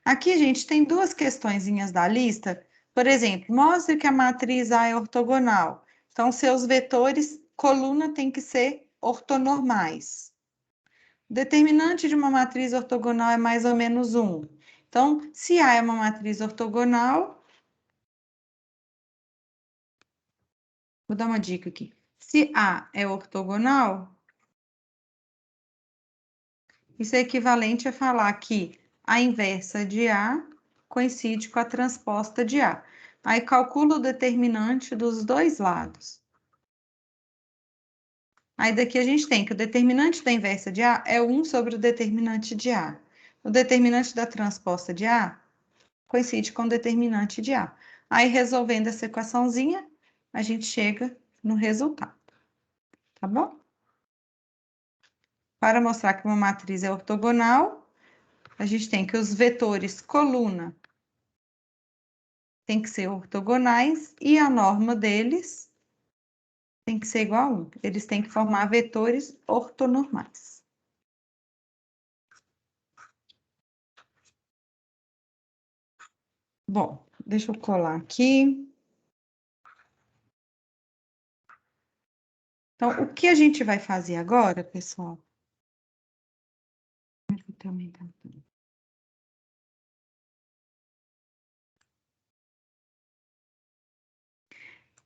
Aqui, gente, tem duas questõezinhas da lista. Por exemplo, mostre que a matriz A é ortogonal. Então, seus vetores, coluna tem que ser ortonormais. O determinante de uma matriz ortogonal é mais ou menos 1. Então, se A é uma matriz ortogonal, vou dar uma dica aqui. Se A é ortogonal, isso é equivalente a falar que a inversa de A coincide com a transposta de A. Aí calcula o determinante dos dois lados. Aí daqui a gente tem que o determinante da inversa de A é 1 sobre o determinante de A. O determinante da transposta de A coincide com o determinante de A. Aí resolvendo essa equaçãozinha, a gente chega no resultado. Tá bom? Para mostrar que uma matriz é ortogonal, a gente tem que os vetores coluna tem que ser ortogonais e a norma deles tem que ser igual a 1. Eles têm que formar vetores ortonormais. Bom, deixa eu colar aqui. Então, o que a gente vai fazer agora, pessoal?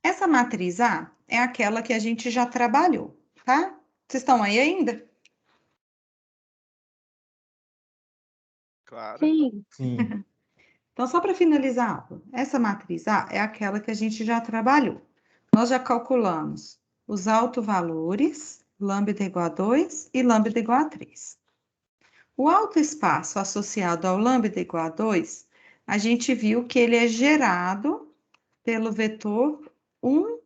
Essa matriz A é aquela que a gente já trabalhou, tá? Vocês estão aí ainda? Claro. Sim. Sim. Então, só para finalizar a aula, essa matriz A é aquela que a gente já trabalhou. Nós já calculamos os autovalores, lambda igual a 2 e lambda igual a 3. O autoespaço associado ao lambda igual a 2, a gente viu que ele é gerado pelo vetor 1,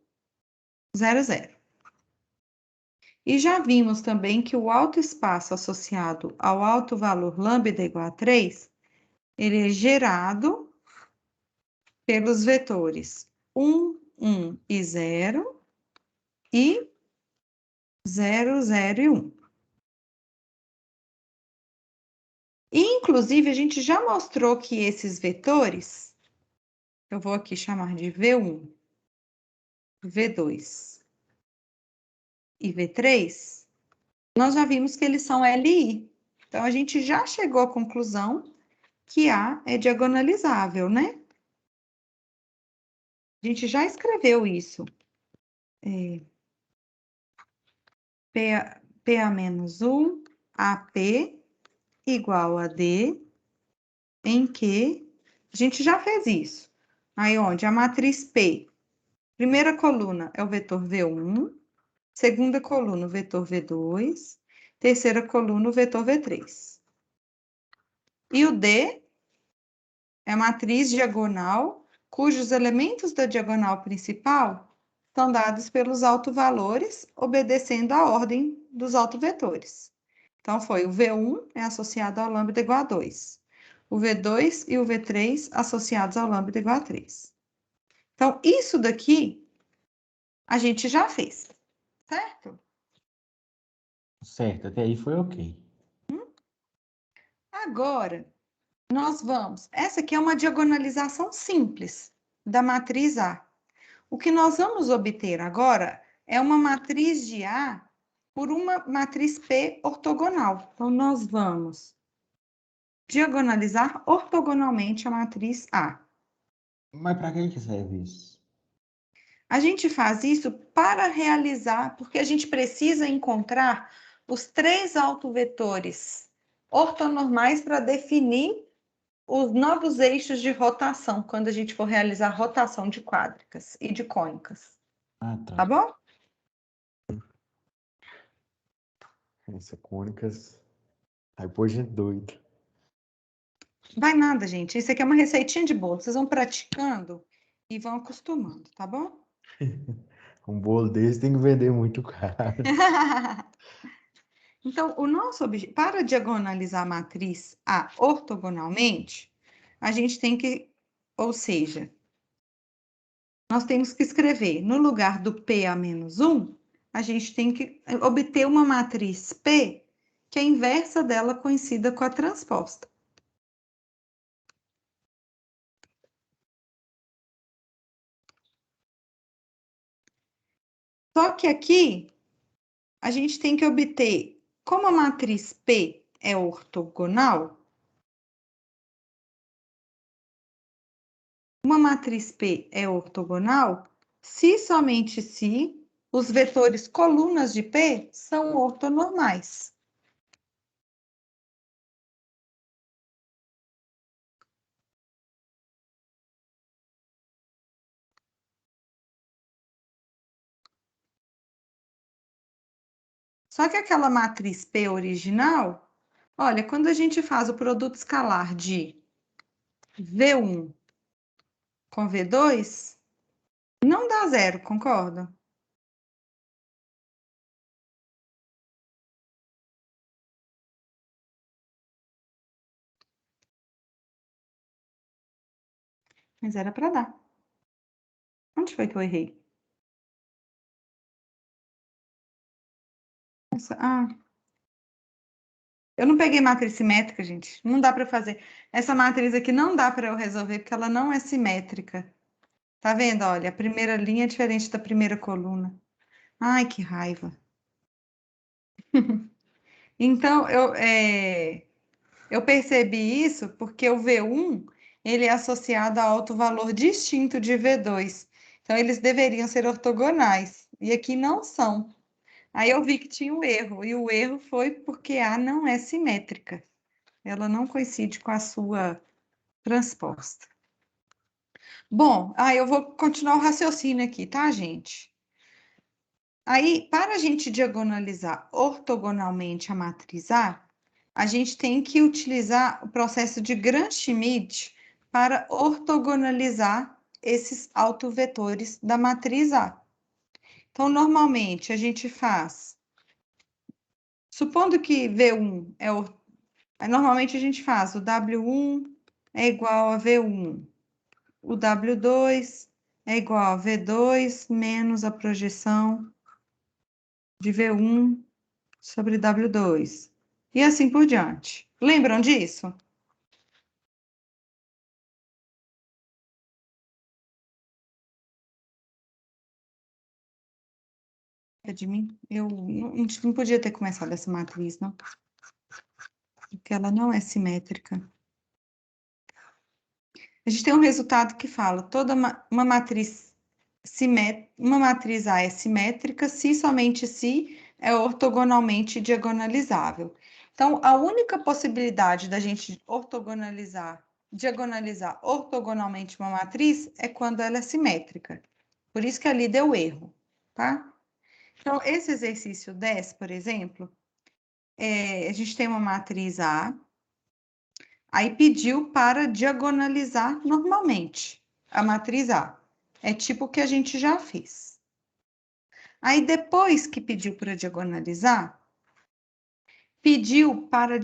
0, 0. E já vimos também que o autoespaço associado ao autovalor lambda igual a 3, ele é gerado pelos vetores 1, 1 e 0, e 0, 0 e 1. E, inclusive, a gente já mostrou que esses vetores, eu vou aqui chamar de V1, V2 e V3, nós já vimos que eles são LI. Então, a gente já chegou à conclusão que A é diagonalizável, né? A gente já escreveu isso. PA menos 1, AP igual a D, em que a gente já fez isso. Aí, onde a matriz P, primeira coluna é o vetor V1, segunda coluna o vetor V2, terceira coluna o vetor V3. E o D é a matriz diagonal, cujos elementos da diagonal principal são dados pelos autovalores, obedecendo à ordem dos autovetores. Então, foi o V1 é associado ao lambda igual a 2. O V2 e o V3 associados ao lambda igual a 3. Então, isso daqui a gente já fez, certo? Certo, até aí foi ok. Agora, nós vamos... Essa aqui é uma diagonalização simples da matriz A. O que nós vamos obter agora é uma matriz de A por uma matriz P ortogonal. Então, nós vamos diagonalizar ortogonalmente a matriz A. Mas para que serve isso? A gente faz isso para realizar, porque a gente precisa encontrar os 3 autovetores ortonormais para definir os novos eixos de rotação, quando a gente for realizar rotação de quádricas e de cônicas. Ah, tá. Tá bom? Essa cônicas. Aí pô, gente doida. Vai nada, gente. Isso aqui é uma receitinha de bolo. Vocês vão praticando e vão acostumando, tá bom? Um bolo desse tem que vender muito caro. Então, o nosso objetivo, para diagonalizar a matriz A ortogonalmente, a gente tem que, ou seja, nós temos que escrever, no lugar do PA menos 1, a gente tem que obter uma matriz P, que a inversa dela coincida com a transposta. Só que aqui, a gente tem que obter, como a matriz P é ortogonal, uma matriz P é ortogonal se somente se os vetores colunas de P são ortonormais. Só que aquela matriz P original, olha, quando a gente faz o produto escalar de V1 com V2, não dá zero, concorda? Mas era para dar. Onde foi que eu errei? Eu não peguei matriz simétrica, gente. Não dá para fazer. Essa matriz aqui não dá para eu resolver, porque ela não é simétrica. Tá vendo? Olha, a primeira linha é diferente da primeira coluna. Ai, que raiva. Então, eu percebi isso porque o V1, ele é associado a alto valor distinto de V2. Então, eles deveriam ser ortogonais. E aqui não são. Aí eu vi que tinha um erro. E o erro foi porque A não é simétrica. Ela não coincide com a sua transposta. Bom, eu vou continuar o raciocínio aqui, tá, gente? Aí, para a gente diagonalizar ortogonalmente a matriz A, a gente tem que utilizar o processo de Gram-Schmidt para ortogonalizar esses autovetores da matriz A. Então, normalmente, a gente faz... Supondo que V1 normalmente a gente faz o W1 é igual a V1. O W2 é igual a V2 menos a projeção de V1 sobre W2. E assim por diante. Lembram disso? É de mim? Eu não podia ter começado essa matriz, não. Porque ela não é simétrica. A gente tem um resultado que fala toda uma matriz A é simétrica se somente se é ortogonalmente diagonalizável. Então, a única possibilidade da gente diagonalizar ortogonalmente uma matriz é quando ela é simétrica. Por isso que ali deu erro, tá? Então, esse exercício 10, por exemplo, a gente tem uma matriz A, aí pediu para diagonalizar normalmente a matriz A. É tipo o que a gente já fez. Aí, depois que pediu para diagonalizar, pediu para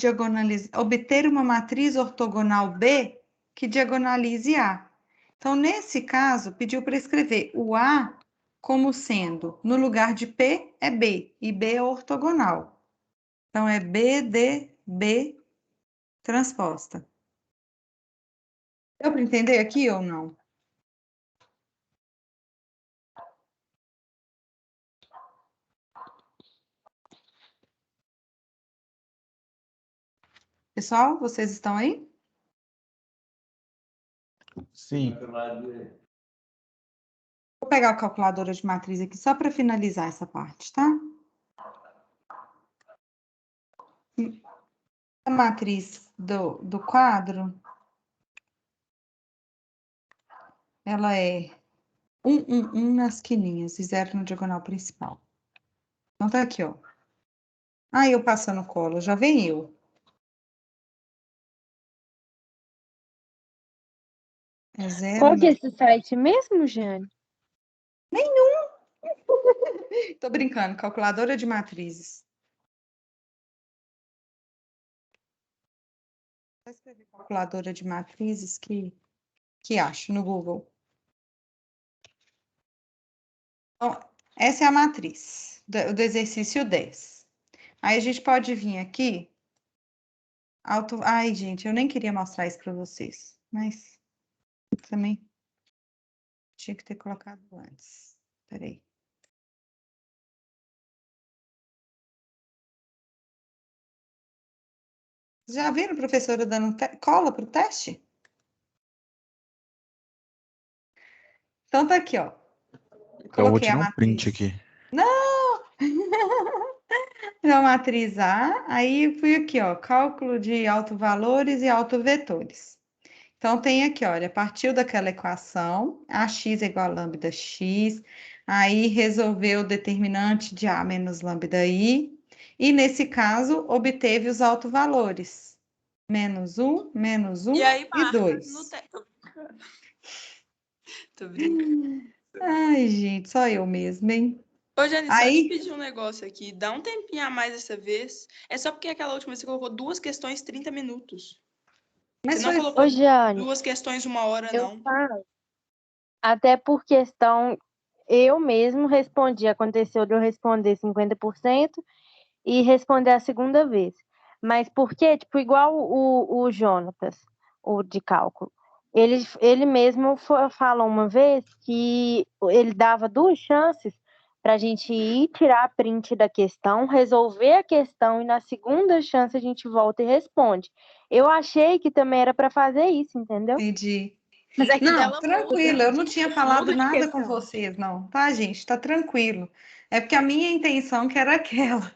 obter uma matriz ortogonal B que diagonalize A. Então, nesse caso, pediu para escrever o A como sendo, no lugar de P, é B, e B é ortogonal. Então, é B de B transposta. Deu para entender aqui ou não? Pessoal, vocês estão aí? Sim. Vou pegar a calculadora de matriz aqui só para finalizar essa parte, tá? A matriz do quadro, ela é 1, 1, 1 nas quininhas e 0 na diagonal principal. Então, tá aqui, ó. Ah, eu passando cola, já vem eu. É 0 Qual que é esse site mesmo, Jane? Tô brincando, calculadora de matrizes. Vou escrever calculadora de matrizes que acho no Google. Então, essa é a matriz do exercício 10. Aí a gente pode vir aqui. Ai, gente, eu nem queria mostrar isso para vocês, mas também tinha que ter colocado antes. Peraí. Já viram a professora dando cola para o teste? Então tá aqui, ó. Então eu vou Coloquei a tirar um print matriz. aqui. Não! A matriz A, aí fui aqui, ó, cálculo de autovalores e autovetores. Então, tem aqui, olha, partiu daquela equação, AX é igual a lambda x, aí resolveu o determinante de A menos lambda I, e nesse caso, obteve os autovalores. Menos 1 E aí, e marca 2. no Tô brincando. Ai, gente, só eu mesmo, hein? Ô, Jane, só te Aí, pedir um negócio aqui. Dá um tempinho a mais dessa vez. É só porque aquela última vez você colocou 2 questões 30 minutos. mas Você não foi colocou Ô, Jane, 2 questões 1 hora, eu não. falo. Até por questão, eu mesmo respondi. Aconteceu de eu responder 50% e responder a segunda vez. Mas por quê? Tipo, igual o Jonatas, o de cálculo. Ele mesmo falou uma vez que ele dava 2 chances para a gente ir tirar a print da questão, resolver a questão e na segunda chance a gente volta e responde. Eu achei que também era para fazer isso, entendeu? entendi. Mas é que Não, dela tranquilo, eu não tinha falado muda de nada com questão. vocês, não, tá, gente? Tá tranquilo. É porque a minha intenção que era aquela.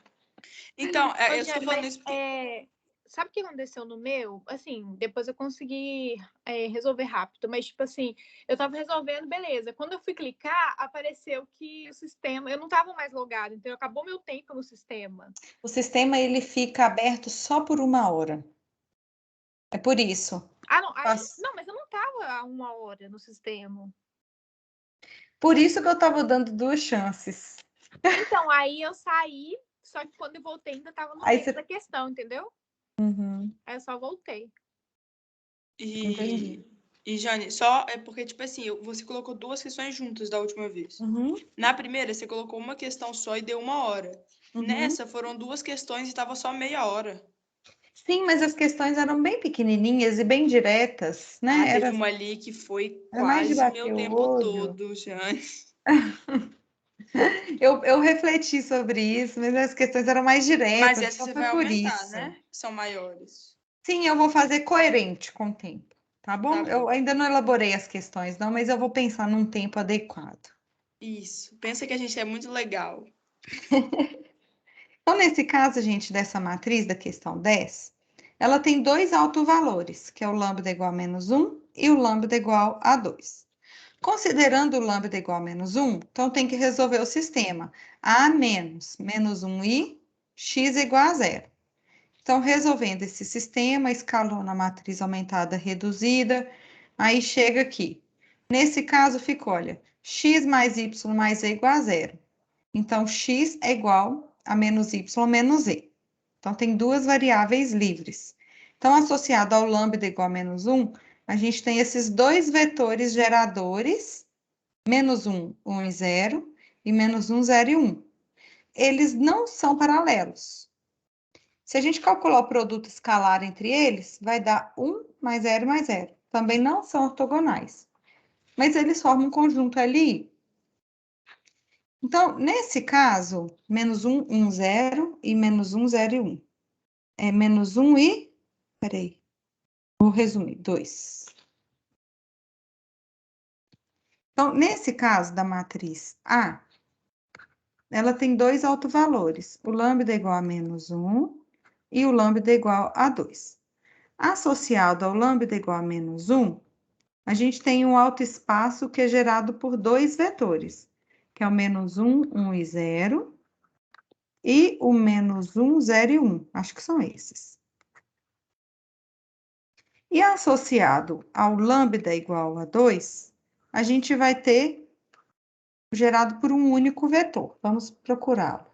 Então, Ô, eu estou Jane, falando mas, isso porque... sabe o que aconteceu no meu? Assim, depois eu consegui resolver rápido, mas tipo assim, eu tava resolvendo, beleza. Quando eu fui clicar, apareceu que o sistema, eu não tava mais logado, então acabou meu tempo no sistema. O sistema ele fica aberto só por 1 hora. É por isso. Ah, não, Mas não, mas eu não tava há 1 hora no sistema. por isso que eu tava dando 2 chances. Então, aí eu saí, só que quando eu voltei ainda tava no Aí meio você. da questão, entendeu? Uhum, Aí eu só voltei. E entendi. E, Jane, só é porque, tipo assim, você colocou 2 questões juntas da última vez. Uhum, Na primeira, você colocou uma questão só e deu 1 hora. uhum. Nessa, foram 2 questões e tava só meia hora. Sim, mas as questões eram bem pequenininhas e bem diretas, né? Ah, teve Era, uma ali que foi era mais de quase bater meu o tempo olho. todo, Jane. Eu refleti sobre isso, mas as questões eram mais Mas diretas, essa então você foi vai por aumentar, isso. né? São maiores. Sim, eu vou fazer coerente com o tempo, tá bom? Tá Eu bom. ainda não elaborei as questões, não, mas eu vou pensar num tempo adequado. Isso. Pensa que a gente é muito legal. Então, nesse caso, gente, dessa matriz da questão 10, ela tem 2 autovalores, que é o lambda igual a menos 1 e o lambda igual a 2. Considerando o lambda igual a menos 1, então tem que resolver o sistema a menos 1 e x igual a 0. Então, resolvendo esse sistema, escalona a matriz aumentada reduzida, aí chega aqui. Nesse caso, fica, olha, x mais y mais z igual a 0. Então, x é igual a menos y menos z. Então, tem 2 variáveis livres. Então, associado ao lambda igual a menos 1, a gente tem esses 2 vetores geradores, menos 1, 1 e 0, e menos 1, 0 e 1. Eles não são paralelos. Se a gente calcular o produto escalar entre eles, vai dar 1 mais 0 mais 0. Também não são ortogonais. Mas eles formam um conjunto LI. Então, nesse caso, menos 1, 1, 0 e menos 1, 0 e 1. É menos 1 e... Peraí. Vou resumir. 2. Então, nesse caso da matriz A, ela tem 2 autovalores. O lambda é igual a menos 1 e o lambda é igual a 2. Associado ao lambda igual a menos 1, a gente tem um autoespaço que é gerado por 2 vetores, que é o menos 1, 1 e 0, e o menos 1, 0 e 1. Acho que são esses. E associado ao lambda igual a 2, a gente vai ter gerado por um único vetor. Vamos procurá-lo.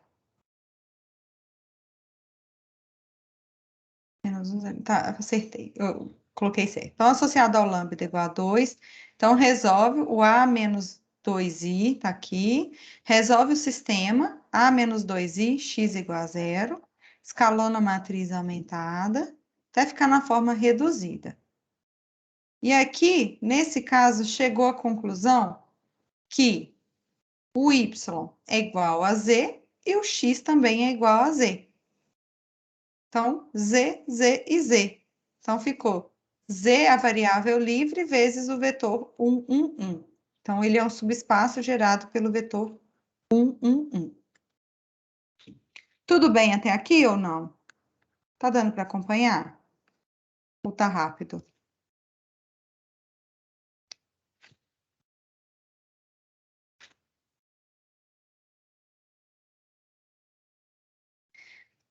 Menos 1, 0. Tá, acertei. Eu coloquei certo. Então, associado ao lambda igual a 2, então resolve o A menos 2i, tá aqui. Resolve o sistema A menos 2i, x igual a 0. Escalona a matriz aumentada, até ficar na forma reduzida. E aqui, nesse caso, chegou à conclusão que o y é igual a z e o x também é igual a z. Então, z, z e z. Então, ficou z, a variável livre, vezes o vetor 1, 1, 1. Então, ele é um subespaço gerado pelo vetor 1, 1, 1. Tudo bem até aqui ou não? Tá dando para acompanhar? Ou tá rápido?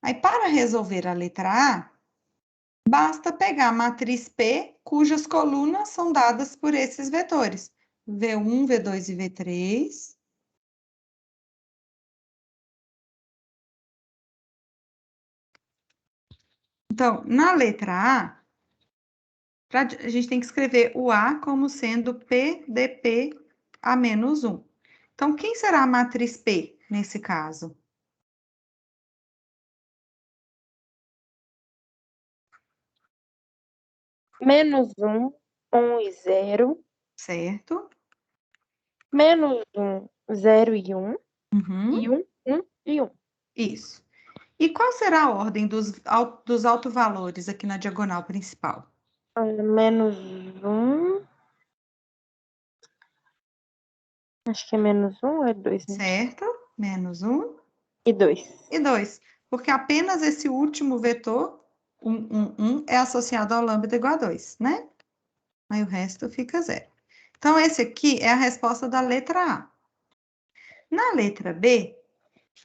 Aí, para resolver a letra A, basta pegar a matriz P, cujas colunas são dadas por esses vetores. V1, V2 e V3. Então, na letra A, a gente tem que escrever o A como sendo PDP a menos 1. Então, quem será a matriz P nesse caso? Menos 1, 1 e 0. Certo? Menos 1, 0 e 1. Uhum. E 1, 1 e 1. Isso. E qual será a ordem dos autovalores aqui na diagonal principal? Menos 1. Acho que é menos 1 ou é 2, né? Certo? Menos 1 E 2. e 2. Porque apenas esse último vetor, 1, 1, 1, é associado ao lambda igual a 2, né? Aí o resto fica 0. Então, esse aqui é a resposta da letra A. Na letra B,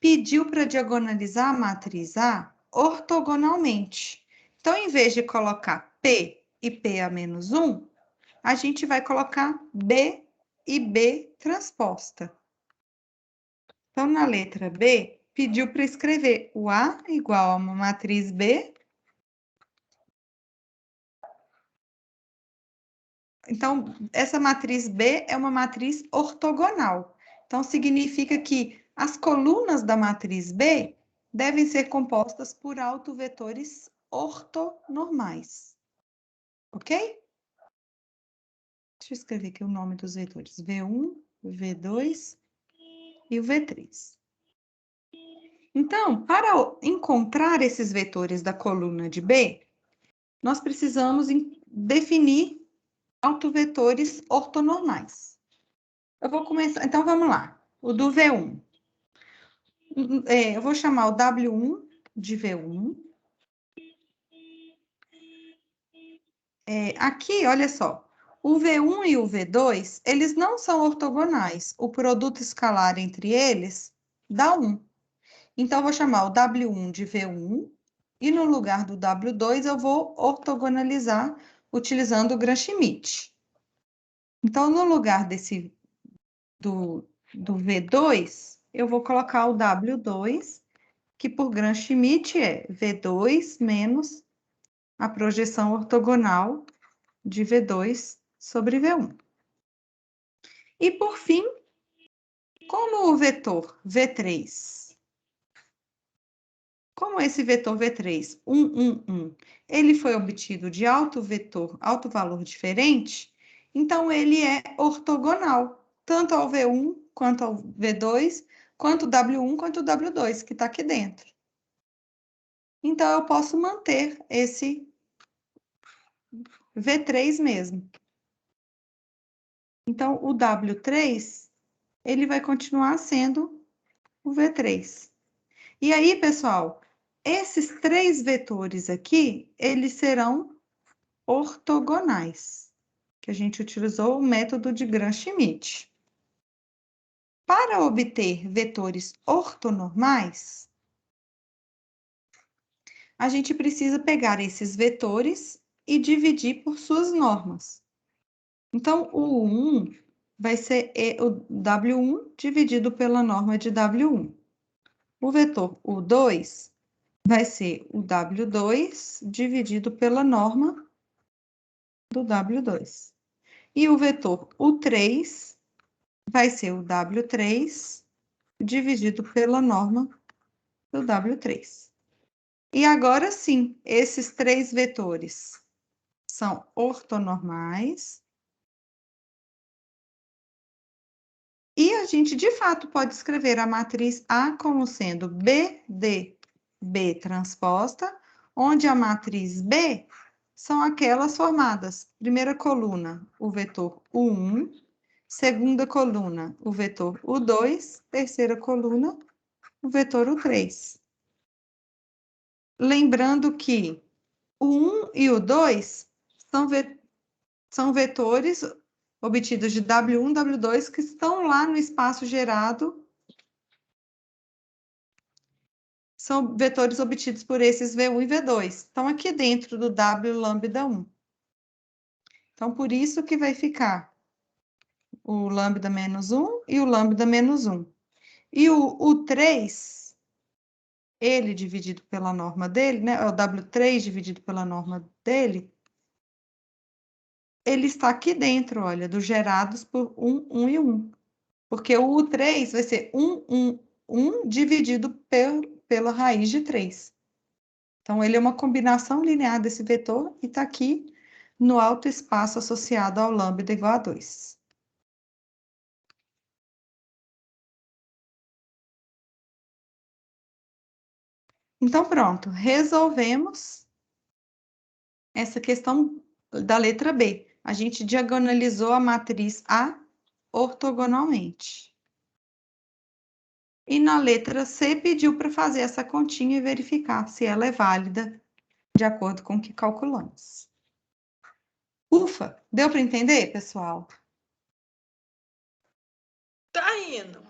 pediu para diagonalizar a matriz A ortogonalmente. Então, em vez de colocar P e P a menos 1, a gente vai colocar B e B transposta. Então, na letra B, pediu para escrever o A igual a uma matriz B Então, essa matriz B é uma matriz ortogonal. Então, significa que as colunas da matriz B devem ser compostas por autovetores ortonormais. Ok? Deixa eu escrever aqui o nome dos vetores. V1, V2 e o V3. Então, para encontrar esses vetores da coluna de B, nós precisamos definir autovetores ortonormais. Eu vou começar, então vamos lá. O do V1. Eu vou chamar o W1 de V1. Aqui, olha só. O V1 e o V2, eles não são ortogonais. O produto escalar entre eles dá 1. Então, eu vou chamar o W1 de V1 e no lugar do W2 eu vou ortogonalizar utilizando o Gram-Schmidt. Então, no lugar do V2, eu vou colocar o W2, que por Gram-Schmidt é V2 menos a projeção ortogonal de V2 sobre V1. E, por fim, como o vetor V3, como esse vetor V3, 1, 1, 1, ele foi obtido de alto valor diferente, então ele é ortogonal, tanto ao V1, quanto ao V2, quanto o W1, quanto o W2, que está aqui dentro. Então, eu posso manter esse V3 mesmo. Então, o W3, ele vai continuar sendo o V3. E aí, pessoal, esses 3 vetores aqui, eles serão ortogonais, que a gente utilizou o método de Gram-Schmidt. Para obter vetores ortonormais, a gente precisa pegar esses vetores e dividir por suas normas. Então, o 1 vai ser o W1 dividido pela norma de W1. O vetor U2 vai ser o W2 dividido pela norma do W2. E o vetor U3 vai ser o W3 dividido pela norma do W3. E agora sim, esses 3 vetores são ortonormais. E a gente, de fato, pode escrever a matriz A como sendo B transposta, onde a matriz B são aquelas formadas. Primeira coluna, o vetor U1. Segunda coluna, o vetor U2. Terceira coluna, o vetor U3. Lembrando que o 1 e o 2 são vetores obtidos de W1 e W2 que estão lá no espaço gerado. São vetores obtidos por esses V1 e V2. Estão aqui dentro do W lambda 1. Então, por isso que vai ficar o lambda menos 1 e o lambda menos 1. E o U3, ele dividido pela norma dele, né? É o W3 dividido pela norma dele, ele está aqui dentro, olha, dos gerados por 1, 1 e 1. Porque o U3 vai ser 1, 1, 1 dividido pela raiz de 3. Então, ele é uma combinação linear desse vetor e está aqui no alto espaço associado ao lambda igual a 2. Então, pronto, resolvemos essa questão da letra B. A gente diagonalizou a matriz A ortogonalmente. E na letra C pediu para fazer essa continha e verificar se ela é válida de acordo com o que calculamos. Ufa, deu para entender, pessoal? Tá indo.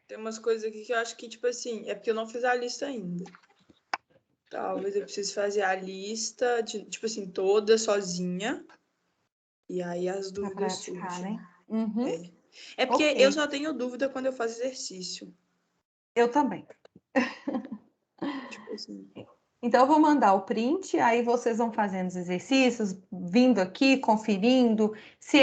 Tem umas coisas aqui que eu acho que, tipo assim, é porque eu não fiz a lista ainda. Talvez eu precise fazer a lista, tipo assim, toda sozinha. E aí as dúvidas surgem. Né? Uhum. É porque Ok. eu só tenho dúvida quando eu faço exercício. Eu também. Tipo assim. Então, eu vou mandar o print, aí vocês vão fazendo os exercícios, vindo aqui, conferindo. Se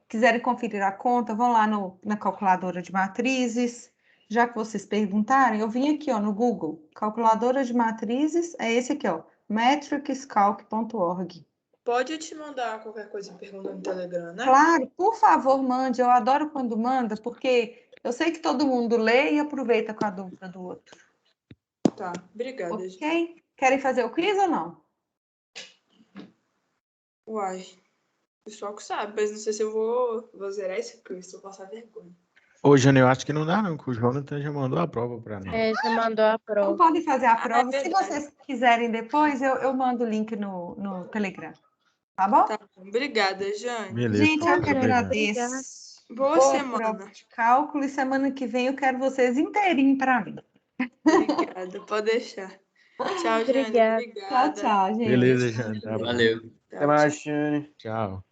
quiserem conferir a conta, vão lá na calculadora de matrizes. Já que vocês perguntarem, eu vim aqui, ó, no Google, calculadora de matrizes, é esse aqui, ó, metricscalc.org. Pode te mandar qualquer coisa perguntando no Telegram, né? Claro, por favor, mande. Eu adoro quando manda, porque eu sei que todo mundo lê e aproveita com a dúvida do outro. Tá, obrigada, gente. Ok? Querem fazer o quiz ou não? Uai, o pessoal que sabe, mas não sei se eu vou zerar esse quiz, vou passar vergonha. Ô, Jânio, eu acho que não dá, não, que o Jonathan já mandou a prova pra nós. Já mandou a Então, prova. podem fazer a é prova. Se verdade. vocês quiserem depois, eu mando o link no Telegram. Tá bom? Tá bom, obrigada, Jane. Beleza, Gente, eu que professor, obrigado. agradeço. Boa semana. Prova de cálculo e semana que vem eu quero vocês inteirinho para mim. Obrigada, pode deixar. Tchau, Jane. Obrigada. Tchau, Obrigada. tchau, gente. Beleza, Jânio. Tá bom. Valeu. Até mais, Jane. Tchau.